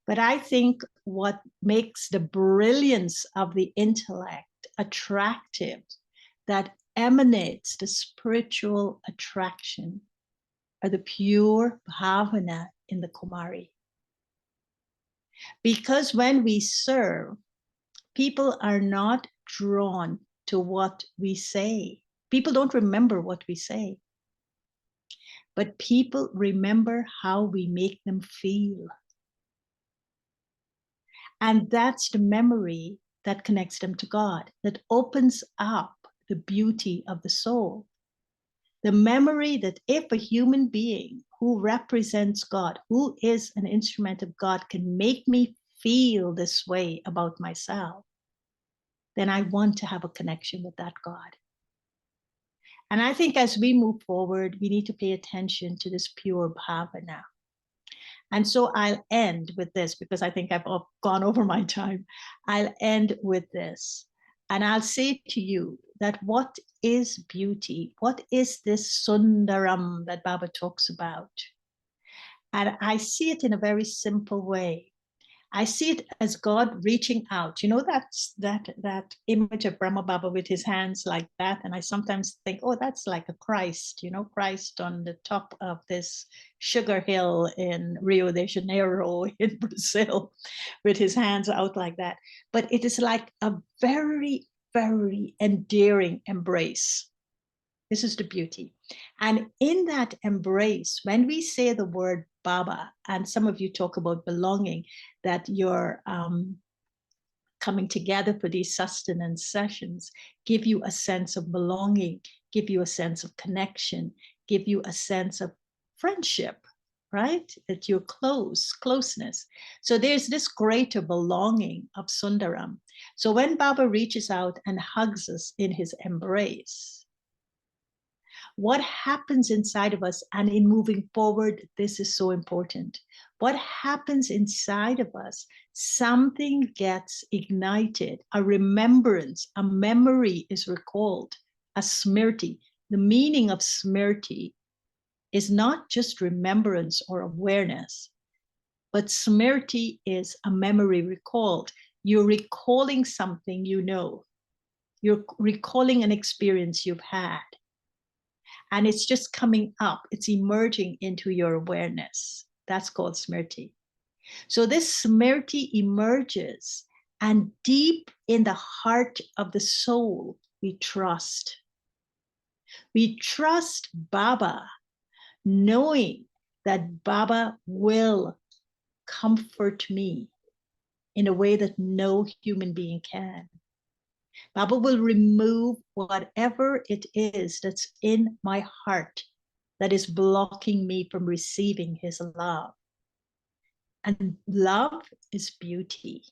Speaker 2: But I think what makes the brilliance of the intellect attractive, that emanates the spiritual attraction, are the pure bhavana in the Kumari. Because when we serve, people are not drawn to what we say. People don't remember what we say, but people remember how we make them feel. And that's the memory that connects them to God, that opens up the beauty of the soul. The memory that if a human being who represents God, who is an instrument of God, can make me feel this way about myself, then I want to have a connection with that God. And I think as we move forward, we need to pay attention to this pure bhavana. And so I'll end with this because I think I've gone over my time. I'll end with this. And I'll say to you that what is beauty? What is this sundaram that Baba talks about? And I see it in a very simple way. I see it as God reaching out. You know, that image of Brahma Baba with his hands like that. And I sometimes think, oh, that's like a Christ, you know, Christ on the top of this sugar hill in Rio de Janeiro in Brazil with his hands out like that. But it is like a very, very endearing embrace. This is the beauty. And in that embrace, when we say the word Baba, and some of you talk about belonging, that you're coming together for these sustenance sessions, give you a sense of belonging, give you a sense of connection, give you a sense of friendship, right? That you're closeness. So there's this greater belonging of Sundaram. So when Baba reaches out and hugs us in his embrace, what happens inside of us, and in moving forward, this is so important. What happens inside of us, something gets ignited, a remembrance, a memory is recalled, a smriti. The meaning of smriti is not just remembrance or awareness, but smriti is a memory recalled. You're recalling something you know. You're recalling an experience you've had. And it's just coming up, it's emerging into your awareness. That's called smriti. So this smriti emerges, and deep in the heart of the soul, we trust. We trust Baba, knowing that Baba will comfort me in a way that no human being can. Baba will remove whatever it is that's in my heart that is blocking me from receiving his love. And love is beauty.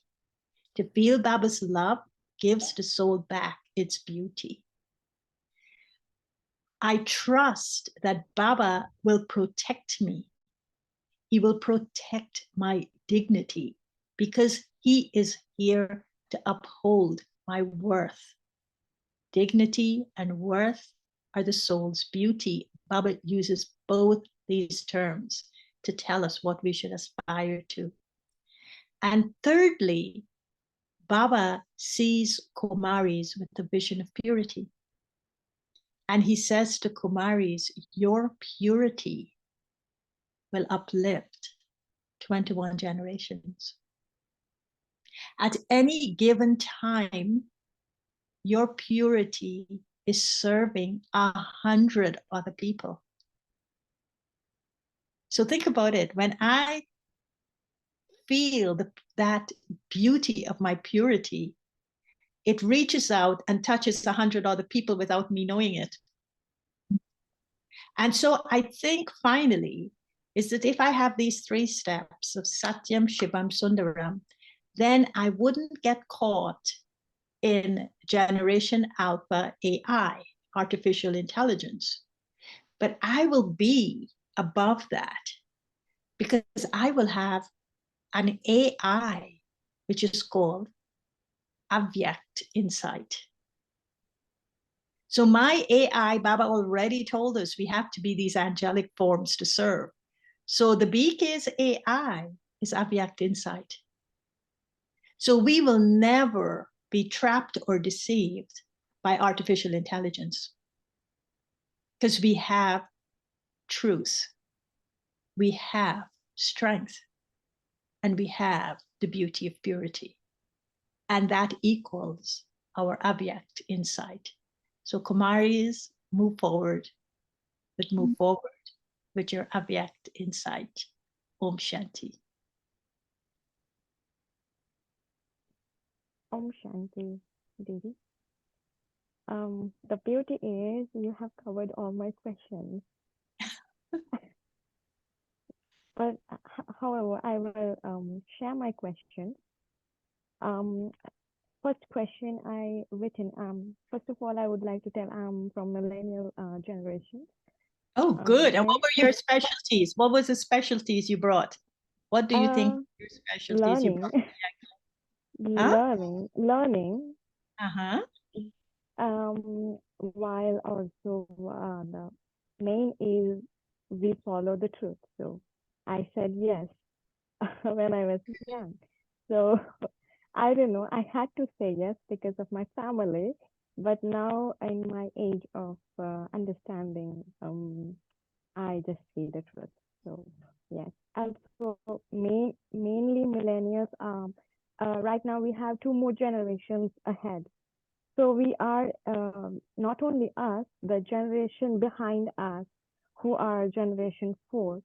Speaker 2: To feel Baba's love gives the soul back its beauty. I trust that Baba will protect me. He will protect my dignity because he is here to uphold my worth. Dignity and worth are the soul's beauty. Baba uses both these terms to tell us what we should aspire to. And thirdly, Baba sees kumaris with the vision of purity. And he says to kumaris, your purity will uplift 21 generations. At any given time, your purity is serving 100 other people. So think about it. When I feel that beauty of my purity, it reaches out and touches 100 other people without me knowing it. And so I think finally is that if I have these 3 steps of Satyam, Shivam, Sundaram, then I wouldn't get caught in generation alpha AI, artificial intelligence. But I will be above that because I will have an AI, which is called Avyakt Insight. So my AI, Baba already told us we have to be these angelic forms to serve. So the BK's AI is Avyakt Insight. So we will never be trapped or deceived by artificial intelligence because we have truth, we have strength, and we have the beauty of purity. And that equals our Avyakt Insight. So Kumaris, move forward, but move forward with your Avyakt Insight. Om Shanti.
Speaker 6: Om Shanti, Didi. The beauty is you have covered all my questions. But however, I will share my question. first question I written, first of all, I would like to tell I'm from millennial generation.
Speaker 2: Oh, good. And what
Speaker 6: When
Speaker 2: were your specialties? What was the specialties you brought? What do you think
Speaker 6: uh,
Speaker 2: your specialties you
Speaker 6: learning,
Speaker 2: brought? Huh?
Speaker 6: learning,
Speaker 2: Uh-huh.
Speaker 6: while also the main is we follow the truth. So I said yes when I was young. So I don't know. I had to say yes because of my family, but now in my age of understanding, I just see the truth. So yes. Also, mainly millennials. Right now we have two more generations ahead. So we are not only us, the generation behind us, who are generation 4.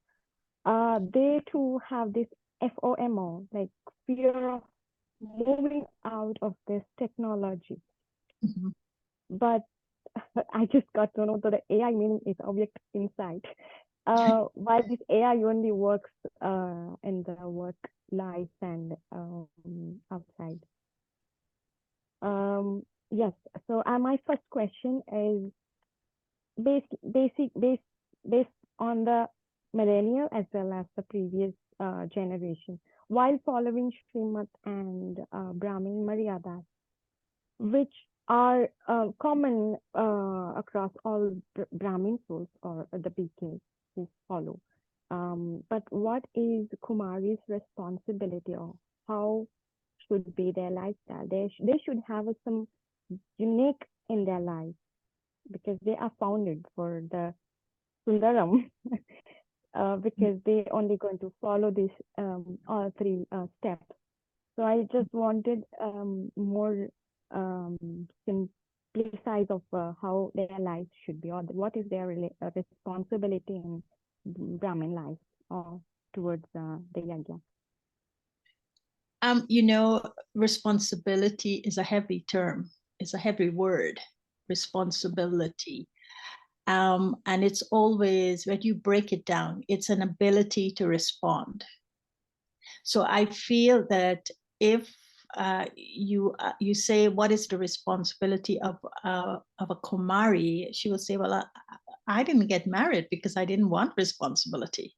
Speaker 6: They too have this FOMO, like fear of moving out of this technology.
Speaker 2: Mhm.
Speaker 6: But I just got to know that the AI meaning is object insight. While this AI only works in the work life and outside. Yes. So my first question is based on the millennial as well as the previous generation. While following Srimad and Brahmin Maryadas, which are common across all Brahmin souls or the BKs who follow. But what is Kumari's responsibility, or how should be their lifestyle? They should have some unique in their life because they are founded for the Sundaram because they only going to follow this all three steps. So I just wanted more simplified of how their life should be, or what is their responsibility in Brahmin life or towards the yajna.
Speaker 2: You know, responsibility is a heavy term. It's a heavy word, responsibility. And it's always, when you break it down, it's an ability to respond. So I feel that if you say, what is the responsibility of a Kumari, she will say, well, I didn't get married because I didn't want responsibility.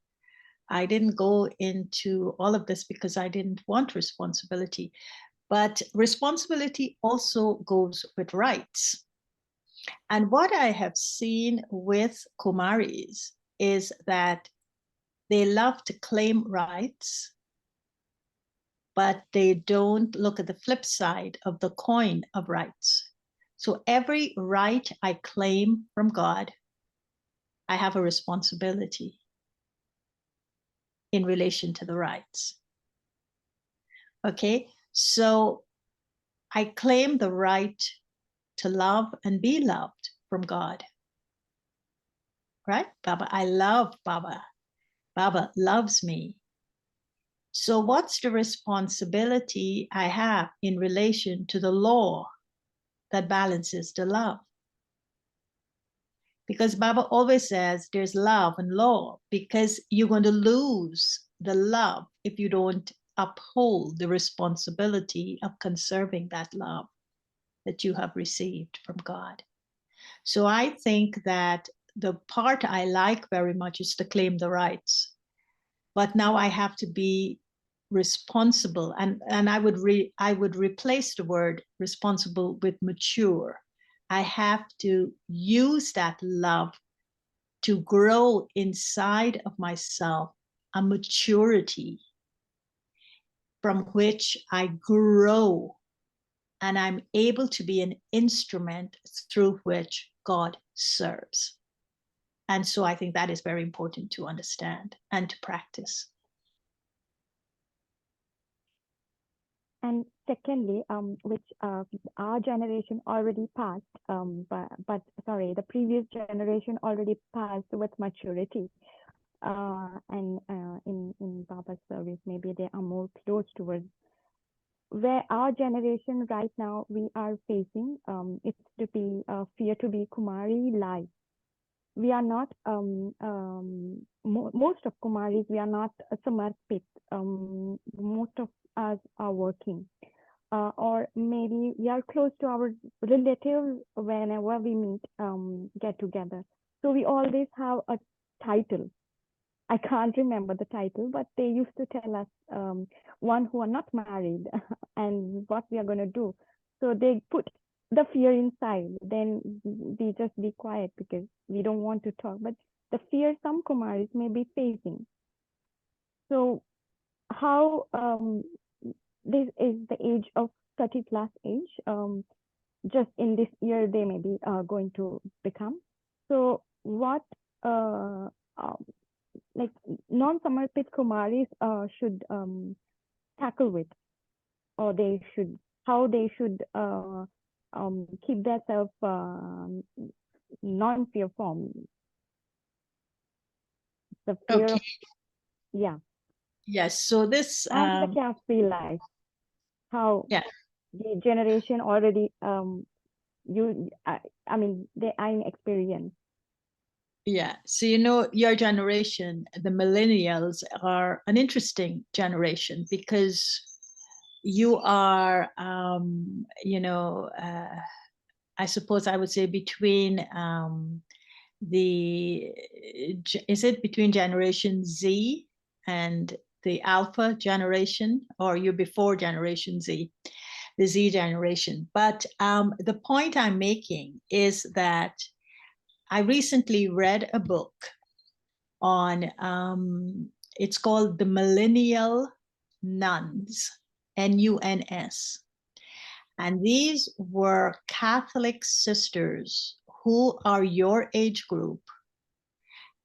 Speaker 2: I didn't go into all of this because I didn't want responsibility. But responsibility also goes with rights. And what I have seen with Kumaris is that they love to claim rights, but they don't look at the flip side of the coin of rights. So every right I claim from God, I have a responsibility in relation to the rights. Okay, so I claim the right to love and be loved from God. Right? Baba, I love Baba. Baba loves me. So what's the responsibility I have in relation to the law that balances the love? Because Baba always says there's love and law, because you're going to lose the love if you don't uphold the responsibility of conserving that love that you have received from God. So I think that the part I like very much is to claim the rights. But now I have to be responsible, and I would replace the word responsible with mature. I have to use that love to grow inside of myself a maturity from which I grow, and I'm able to be an instrument through which God serves. And so I think that is very important to understand and to practice.
Speaker 6: And secondly, which our generation already passed, but sorry, the previous generation already passed with maturity. And in Baba's service, maybe they are more close towards where our generation right now we are facing. It's to be fear to be Kumari life. We are not most of Kumaris, we are not samarpit. Most of us are working. or maybe we are close to our relatives whenever we meet, get together. So we always have a title. I can't remember the title, but they used to tell us one who are not married and what we are going to do. So they put the fear inside. Then we just be quiet because we don't want to talk. But the fear some kumaris may be facing. So how this is the age of 30 plus age. Just in this year they may be going to become. So what like non-samarpit kumaris should tackle with, or they should, how they should keep themselves non-fear form. The fear
Speaker 2: Okay.
Speaker 6: of, yeah.
Speaker 2: Yes. So this
Speaker 6: And the caste feel life, how
Speaker 2: yeah.
Speaker 6: the generation already I mean they are in experience.
Speaker 2: Yeah. So, you know, your generation, the millennials, are an interesting generation because you are, you know, I suppose I would say between is it between Generation Z and the Alpha generation, or you're before Generation Z, the Z generation? But the point I'm making is that I recently read a book on, it's called The Millennial Nuns, Nuns. And these were Catholic sisters who are your age group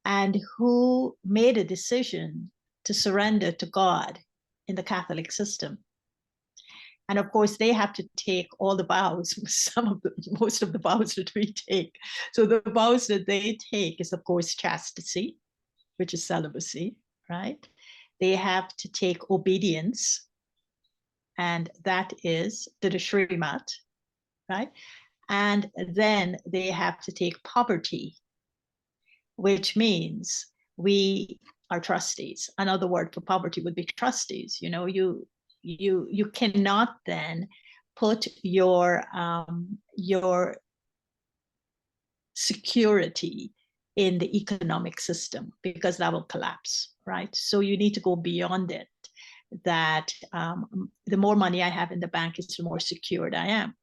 Speaker 2: and who made a decision to surrender to God in the Catholic system. And of course, they have to take all the vows, most of the vows that we take. So the vows that they take is, of course, chastity, which is celibacy, right? They have to take obedience, and that is to the Shrimat, right? And then they have to take poverty, which means we are trustees. Another word for poverty would be trustees. You know, you cannot then put your security in the economic system because that will collapse, right? So you need to go beyond it. That the more money I have in the bank is the more secured I am.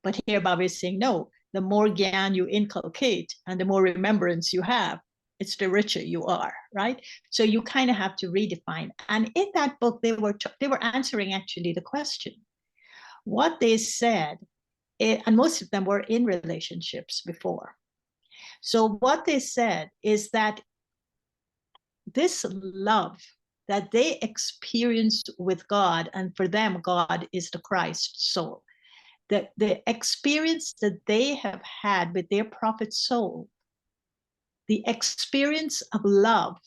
Speaker 2: But here Baba is saying, no, the more gyan you inculcate and the more remembrance you have, it's the richer you are, right? So you kind of have to redefine. And in that book, they were answering actually the question. What they said, and most of them were in relationships before. So what they said is that this love that they experienced with God, and for them, God is the Christ soul, that the experience that they have had with their prophet soul, the experience of love,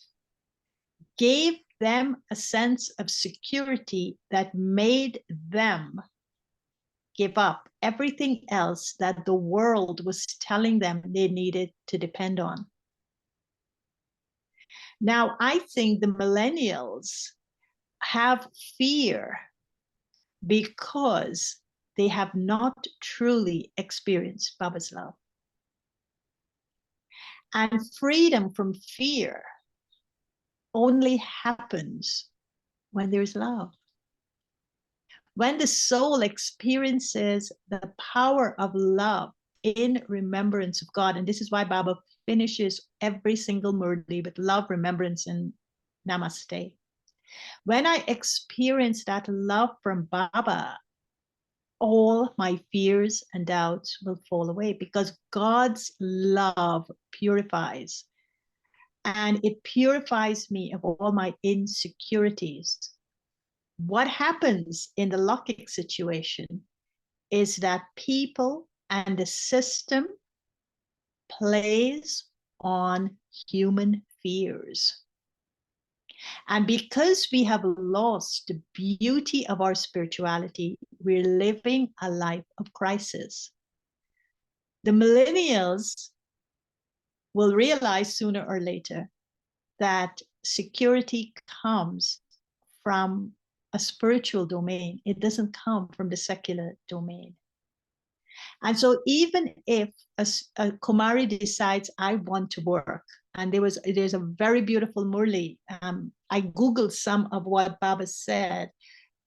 Speaker 2: gave them a sense of security that made them give up everything else that the world was telling them they needed to depend on. Now, I think the millennials have fear because they have not truly experienced Baba's love. And freedom from fear only happens when there's love. When the soul experiences the power of love in remembrance of God, and this is why Baba finishes every single murli with love, remembrance, and namaste. When I experience that love from Baba, all my fears and doubts will fall away because God's love purifies. And it purifies me of all my insecurities. What happens in the Lokik situation is that people and the system plays on human fears. And because we have lost the beauty of our spirituality, we're living a life of crisis. The millennials will realize sooner or later that security comes from a a spiritual domain. It doesn't come from the secular domain. And so even if a Kumari decides, I want to work, and there's a very beautiful Murli. I Googled some of what Baba said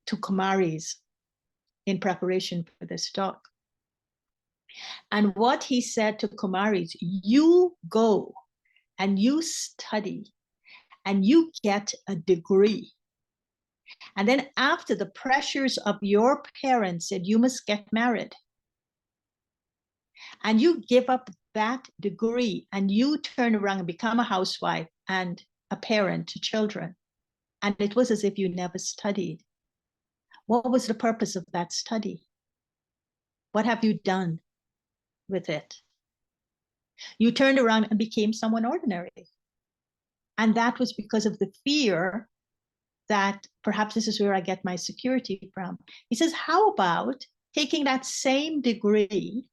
Speaker 2: to Kumaris in preparation for this talk. And what he said to Kumaris, you go and you study and you get a degree. And then after the pressures of your parents said, you must get married. And you give up that degree and you turn around and become a housewife and a parent to children. And it was as if you never studied. What was the purpose of that study? What have you done with it? You turned around and became someone ordinary. And that was because of the fear that perhaps this is where I get my security from. He says, how about taking that same degree?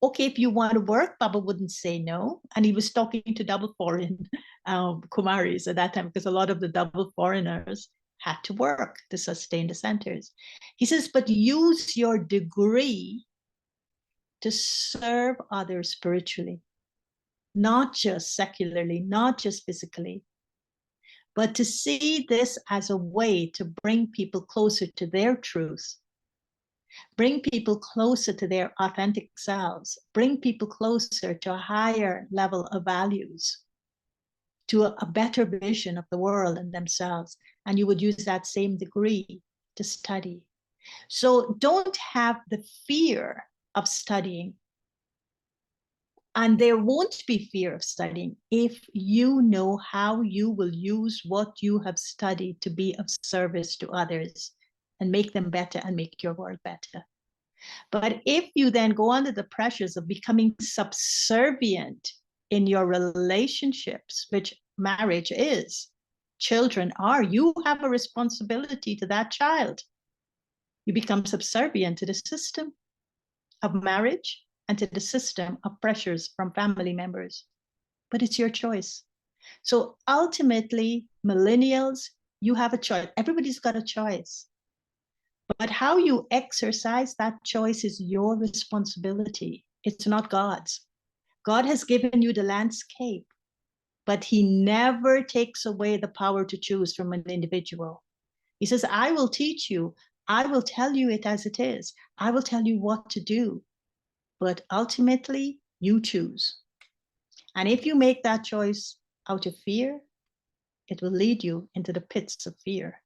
Speaker 2: Okay, if you want to work, Baba wouldn't say no. And he was talking to double foreign Kumaris at that time, because a lot of the double foreigners had to work to sustain the centers. He says, but use your degree to serve others spiritually, not just secularly, not just physically, but to see this as a way to bring people closer to their truth, bring people closer to their authentic selves, bring people closer to a higher level of values, to a better vision of the world and themselves. And you would use that same degree to study. So don't have the fear of studying. And there won't be fear of studying if you know how you will use what you have studied to be of service to others and make them better and make your world better. But if you then go under the pressures of becoming subservient in your relationships, which marriage is, children are, you have a responsibility to that child. You become subservient to the system of marriage and to the system of pressures from family members. But it's your choice. So ultimately, millennials, you have a choice. Everybody's got a choice. But how you exercise that choice is your responsibility. It's not God's. God has given you the landscape, but he never takes away the power to choose from an individual. He says, I will teach you. I will tell you it as it is. I will tell you what to do. But ultimately, you choose. And if you make that choice out of fear, it will lead you into the pits of fear.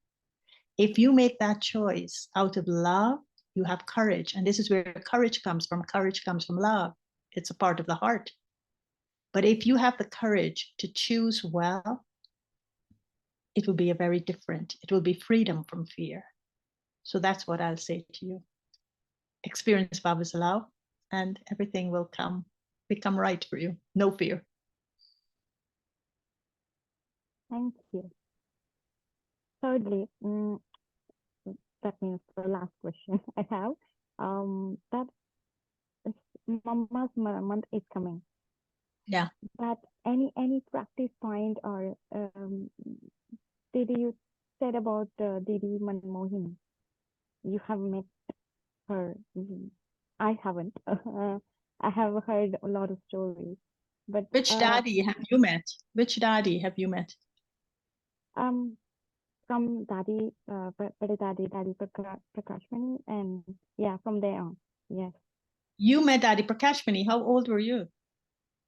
Speaker 2: If you make that choice out of love, you have courage. And this is where courage comes from. Courage comes from love. It's a part of the heart. But if you have the courage to choose well, it will be a very different. It will be freedom from fear. So that's what I'll say to you. Experience Baba's love, and everything will become right for you. No fear.
Speaker 6: Thank you. Thirdly, that means the last question I have. That is, Mama's month is coming.
Speaker 2: Yeah.
Speaker 6: But any practice point or Didi, you said about Didi Manmohini. You have met her. I haven't. I have heard a lot of stories. But
Speaker 2: Which daddy have you met? Which daddy have you met?
Speaker 6: From Daddy, Daddy Prakashmani, and yeah, from there on, yes.
Speaker 2: You met Daddy Prakashmani. How old were you?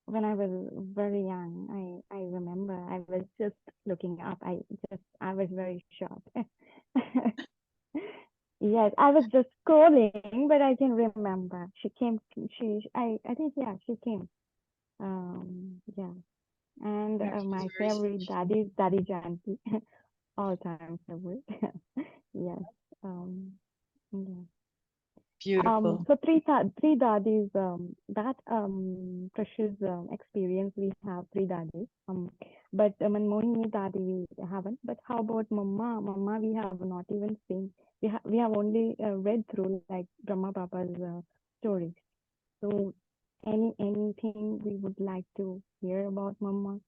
Speaker 6: When I was very young, I remember I was just looking up. I was very shocked. Yes, I was just scrolling, but I can remember. She came. I think yeah, she came. Yeah, and my favorite daddy is Daddy Janki, all time favorite. Yes. Yeah.
Speaker 2: Beautiful.
Speaker 6: So three daddies. That precious experience we have, three daddies. But Manmohini daddy we haven't. But how about Mama? Mama we have not even seen. We have only read through like Brahma Baba's stories. So anything we would like to hear about Mama?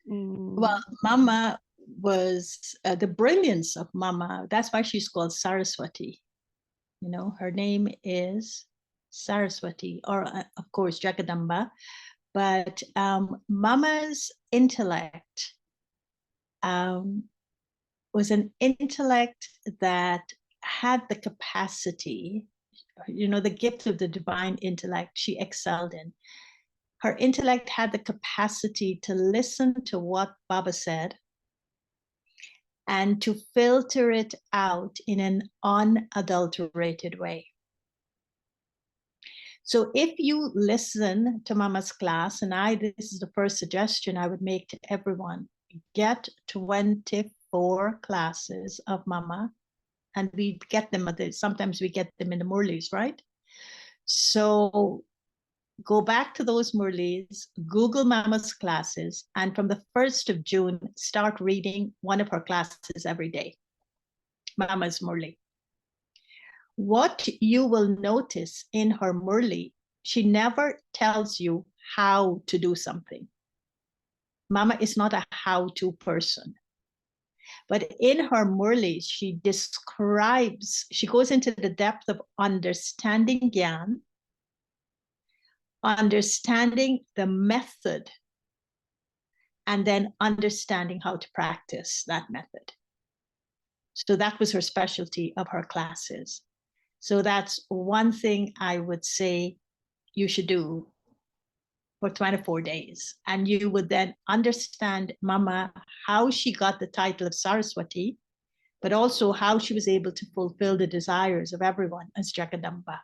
Speaker 2: Well, Mama, was the brilliance of Mama. That's why she's called Saraswati. You know, her name is Saraswati, or of course Jagadamba. But Mama's intellect was an intellect that had the capacity, you know, the gift of the divine intellect she excelled in. Her intellect had the capacity to listen to what Baba said and to filter it out in an unadulterated way. So if you listen to Mama's class, and this is the first suggestion I would make to everyone, get 24 classes of Mama, and we get them, sometimes we get them in the Murlis, right? So go back to those Murlis, Google Mama's classes, and from the 1st of June, start reading one of her classes every day, Mama's Murli. What you will notice in her Murli, she never tells you how to do something. Mama is not a how-to person. But in her Murli, she describes, she goes into the depth of understanding Gyan, understanding the method, and then understanding how to practice that method. So that was her specialty of her classes. So that's one thing I would say you should do for 24 days. And you would then understand Mama, how she got the title of Saraswati, but also how she was able to fulfill the desires of everyone as Jagadamba,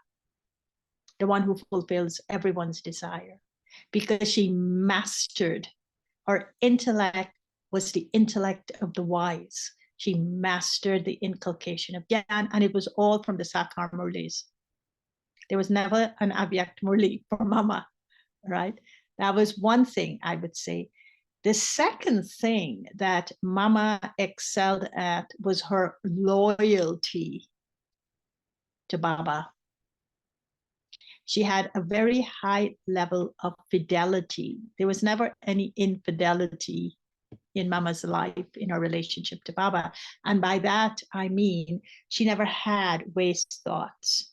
Speaker 2: the one who fulfills everyone's desire, because she mastered, her intellect was the intellect of the wise. She mastered the inculcation of Gyan, and it was all from the Sakar Murlis. There was never an Avyak Murli for Mama, right? That was one thing I would say. The second thing that Mama excelled at was her loyalty to Baba. She had a very high level of fidelity. There was never any infidelity in Mama's life, in her relationship to Baba. And by that, I mean, she never had waste thoughts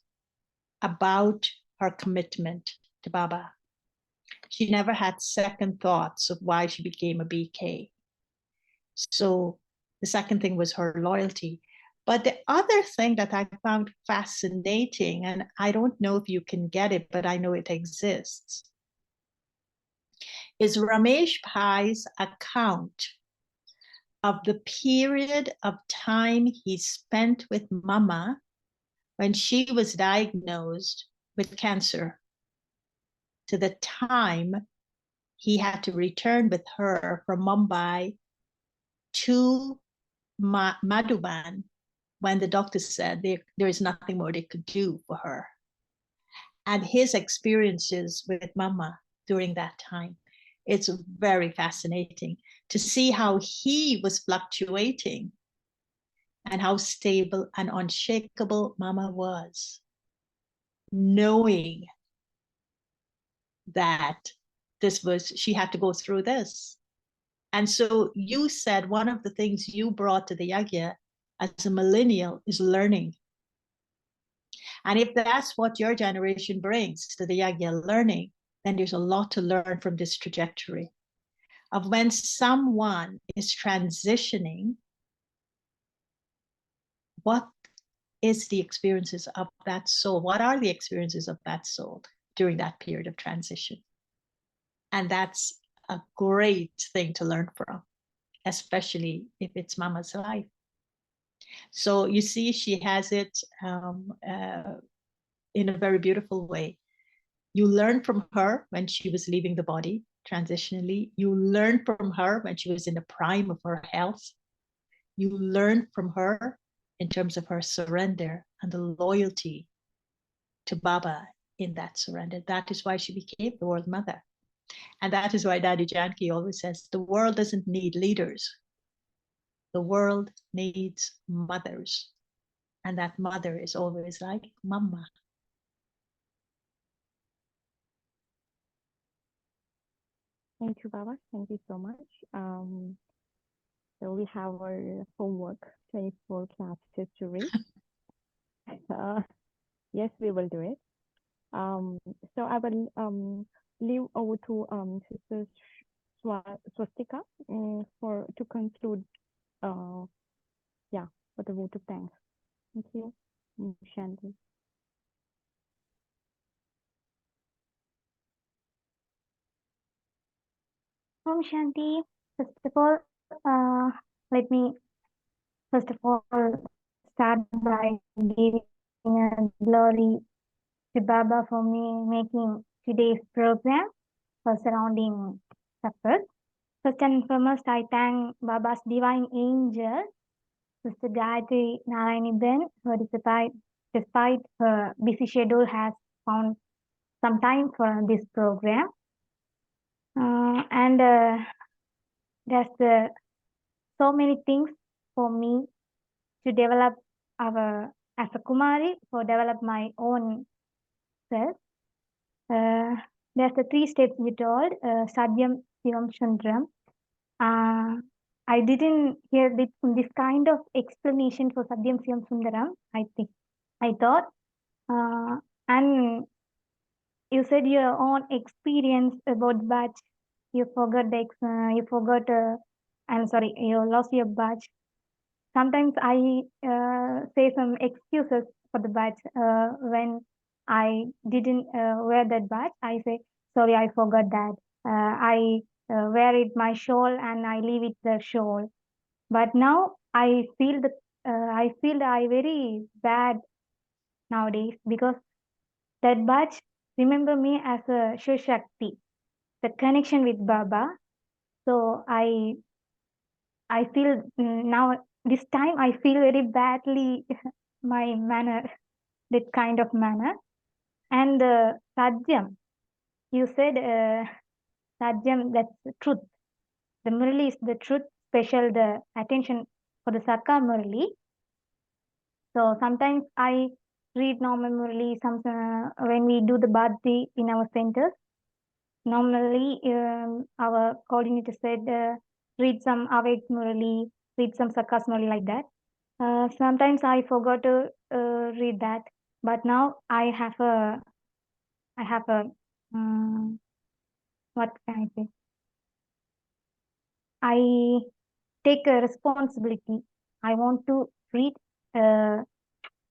Speaker 2: about her commitment to Baba. She never had second thoughts of why she became a BK. So the second thing was her loyalty. But the other thing that I found fascinating, and I don't know if you can get it, but I know it exists, is Ramesh Bhai's account of the period of time he spent with Mama when she was diagnosed with cancer, to the time he had to return with her from Mumbai to Madhuban when the doctor said there is nothing more they could do for her. And his experiences with Mama during that time. It's very fascinating to see how he was fluctuating and how stable and unshakable Mama was, knowing that she had to go through this. And so you said one of the things you brought to the Yagya as a millennial is learning. And if that's what your generation brings to the Yagya, learning, then there's a lot to learn from this trajectory of when someone is transitioning, what is the experiences of that soul? What are the experiences of that soul during that period of transition? And that's a great thing to learn from, especially if it's Mama's life. So you see, she has it in a very beautiful way. You learn from her when she was leaving the body transitionally. You learn from her when she was in the prime of her health. You learn from her in terms of her surrender and the loyalty to Baba in that surrender. That is why she became the world mother. And that is why Daddy Janki always says, the world doesn't need leaders. The world needs mothers. And that mother is always like Mama.
Speaker 6: Thank you, Baba. Thank you so much. So we have our homework, 24 classes to read. Yes, we will do it. So I will leave over to Sister Swastika to conclude. Yeah, for the vote of thanks. Thank you, Shanti.
Speaker 7: Om Shanti. First of all, let me first of all start by giving a glory to Baba for me making today's program for surrounding support. First and foremost, I thank Baba's divine angel, Sister Gayatri Narayani Ben, who despite her busy schedule has found some time for this program. And there's so many things for me to develop as a Kumari, for develop my own self. There's the 3 steps you told, Sadyam, Sivam, Shundram. I didn't hear this kind of explanation for Sadyam, Sivam, Sundaram, I thought. And you said your own experience about batch. You forgot I'm sorry, you lost your batch. Sometimes I say some excuses for the batch when I didn't wear that badge. I say, sorry, I forgot that. I wear it my shawl and I leave it the shawl. But now I feel that I very bad nowadays because that badge remember me as a Shakti, the connection with Baba. So I feel now this time I feel very badly my manner, that kind of manner. And Sadyam, you said Sadyam, that's the truth. The Murali is the truth, special the attention for the Sakar Murali. So sometimes I read normal Murali when we do the Bhakti in our centers. Normally, our coordinator said, read some Avek Murali, read some Sakas Murali, like that. Sometimes I forgot to read that, but now I have a what can I say? I take a responsibility. I want to read a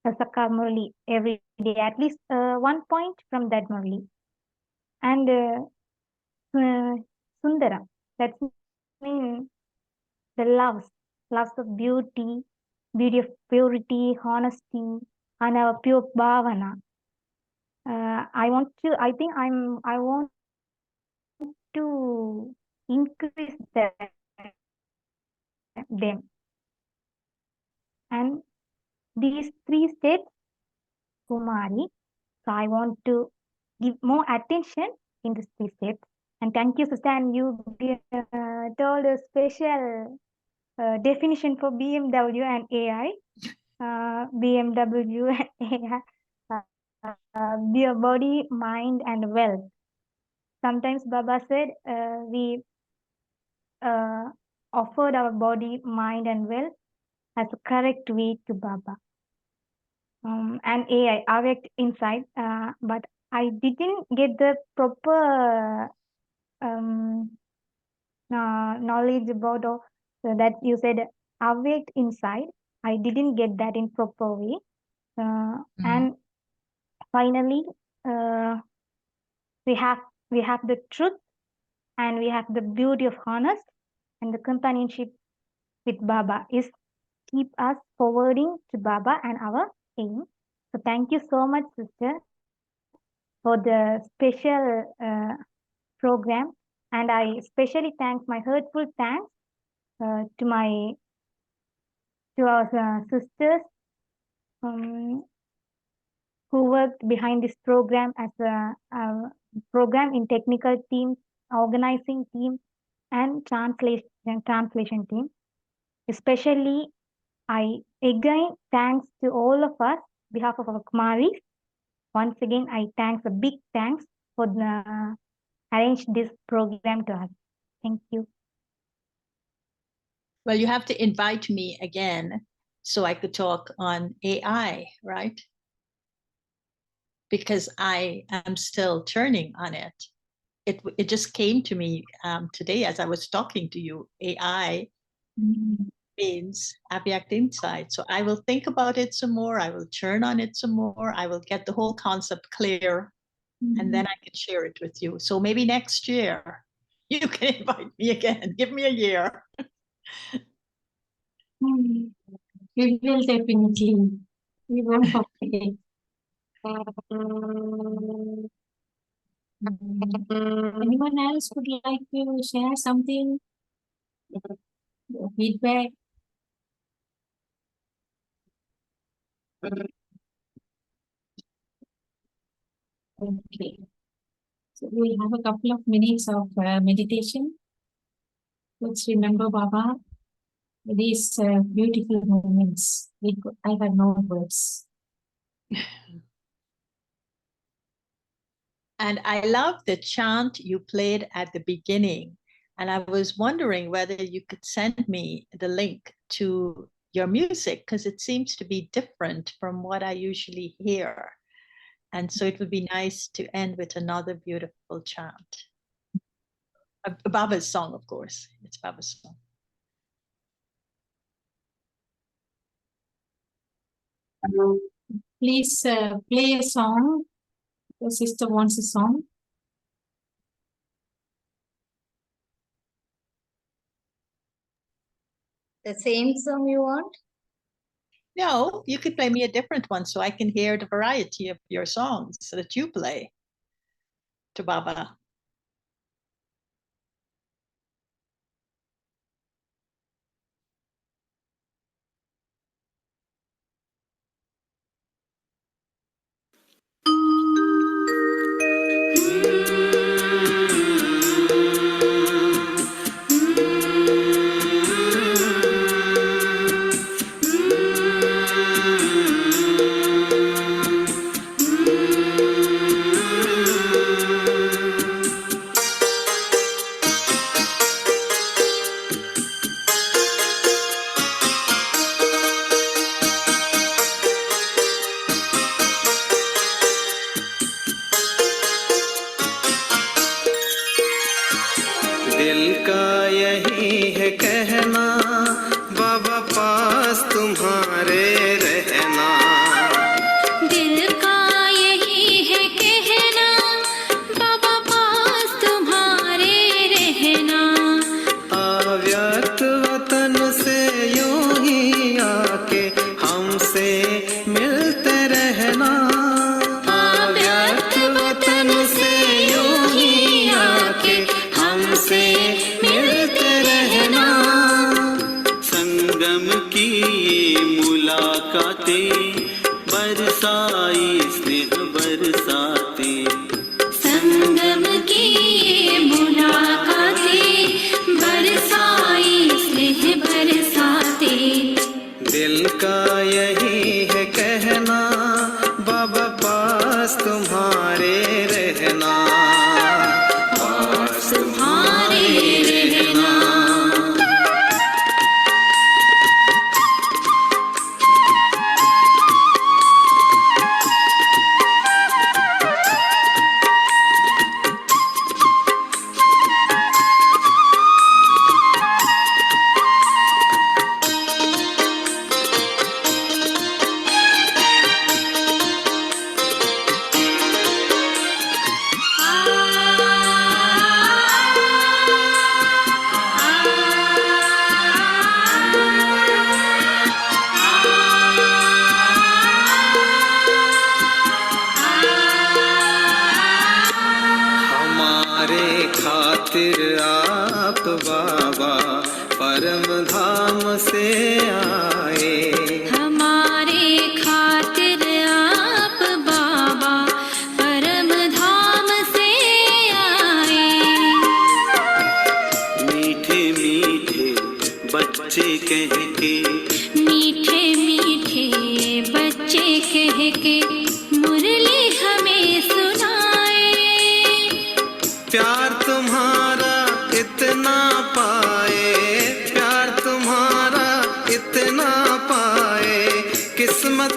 Speaker 7: Sakar Murali every day, at least 1 point from that Murali. And Sundara, that means the loves of beauty of purity, honesty, and our pure bhavana. I want to increase them. And these 3 steps, Kumari, so I want to give more attention in these 3 steps. And thank you, Sister, and you told a special definition for BMW and AI. BMW and AI, be a body, mind, and wealth. Sometimes Baba said we offered our body, mind, and wealth as a correct way to Baba. And AI, Avect inside, but I didn't get the proper knowledge about that you said Avect inside. I didn't get that in proper way. And finally, we have the truth, and we have the beauty of honest, and the companionship with Baba is keep us forwarding to Baba and our aim. So thank you so much, Sister, for the special program. And I especially thank my heartful thanks to our sisters who worked behind this program as a program in technical team, organizing team, and translation team. Especially, I again thanks to all of us, behalf of our Kumaris. Once again, I thanks a big thanks for arrange this program to us. Thank you.
Speaker 2: Well, you have to invite me again so I could talk on AI, right? Because I am still turning on it. It just came to me today as I was talking to you. AI means abstract insight. So I will think about it some more. I will turn on it some more. I will get the whole concept clear, and then I can share it with you. So maybe next year you can invite me again. Give me a year.
Speaker 3: We will definitely. We won't forget. Anyone else would like to share something? Feedback? Okay. So we have a couple of minutes of meditation. Let's remember Baba. These beautiful moments. I have no words.
Speaker 2: And I love the chant you played at the beginning. And I was wondering whether you could send me the link to your music, because it seems to be different from what I usually hear. And so it would be nice to end with another beautiful chant. Baba's song, of course. It's Baba's song.
Speaker 3: Please play a song. The sister wants a song.
Speaker 8: The same song you want?
Speaker 2: No, you could play me a different one so I can hear the variety of your songs that you play to Baba.
Speaker 9: दिल का यही है कहना, बाबा पास तुम्हारे रहना।
Speaker 10: दिल का यही है कहना, बाबा पास तुम्हारे रहना।
Speaker 9: अव्यक्त वतन से यूं ही आके हमसे मिलते रहना। अव्यक्त वतन से यूं ही आके हमसे मिलते रहना। संगम की ये मुलाकातें बरसाई स्नेह बरसाते।
Speaker 10: संगम की ये मुलाकातें बरसाई स्नेह बरसाते।
Speaker 9: दिल का यही है कहना, बाबा पास तुम्हारे रहना।
Speaker 10: पास तुम्हारे रहना।
Speaker 9: हमारे खातिर आप बाबा परम धाम से आए।
Speaker 10: हमारे खातिर आप बाबा परम धाम से आए।
Speaker 9: मीठे मीठे बच्चे कह के,
Speaker 10: मीठे मीठे बच्चे कह के मुरली हमें सुनाए।
Speaker 9: प्यार तुम्हारा इतना पाए, प्यार तुम्हारा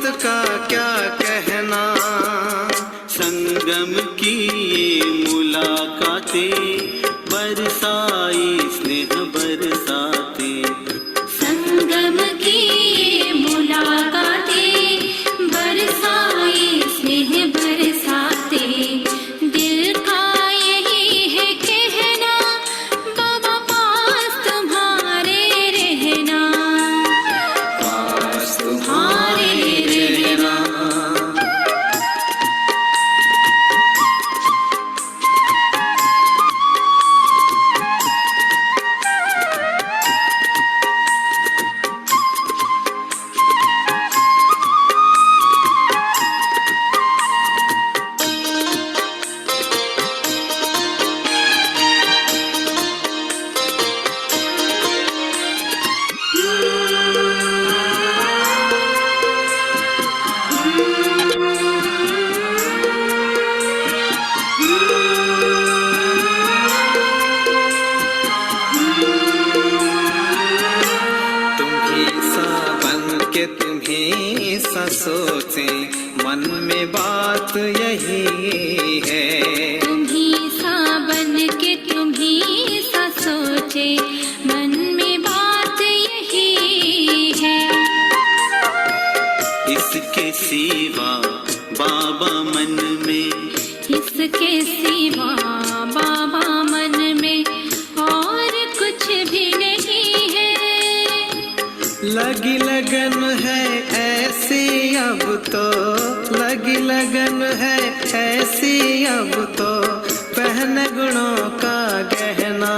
Speaker 9: किस्मत का क्या कहना। संगम की ये मुलाकातें बरसाई स्नेह बरसाते।
Speaker 10: संगम की ये मुलाकातें बरसाई स्नेह बरसाते। दिल का यही है कहना बाबा पास तुम्हारे रहना,
Speaker 9: पास तुम्हारे रहना। तुम्ही सा बन के तुम्ही सा सोचे, मन में बात यही है।
Speaker 10: तुम्ही सा बन के तुम्ही सा सोचे, मन में बात यही है।
Speaker 9: इसके सिवा बाबा मन में,
Speaker 10: इसके सिवा बाबा मन में और कुछ भी नहीं है।
Speaker 9: लगी लगन है ऐसी अब तो, लगी लगन है ऐसी अब तो, पहन गुणों का गहना।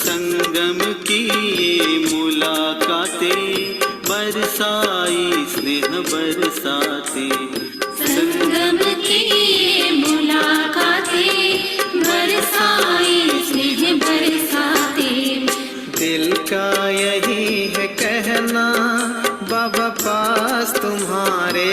Speaker 9: संगम की ये मुलाकातें बरसाई स्नेह बरसाते।
Speaker 10: संगम की ये मुलाकातें बरसाई स्नेह बरसाते।
Speaker 9: दिल का यही है कहना बाबा पास तुम्हारे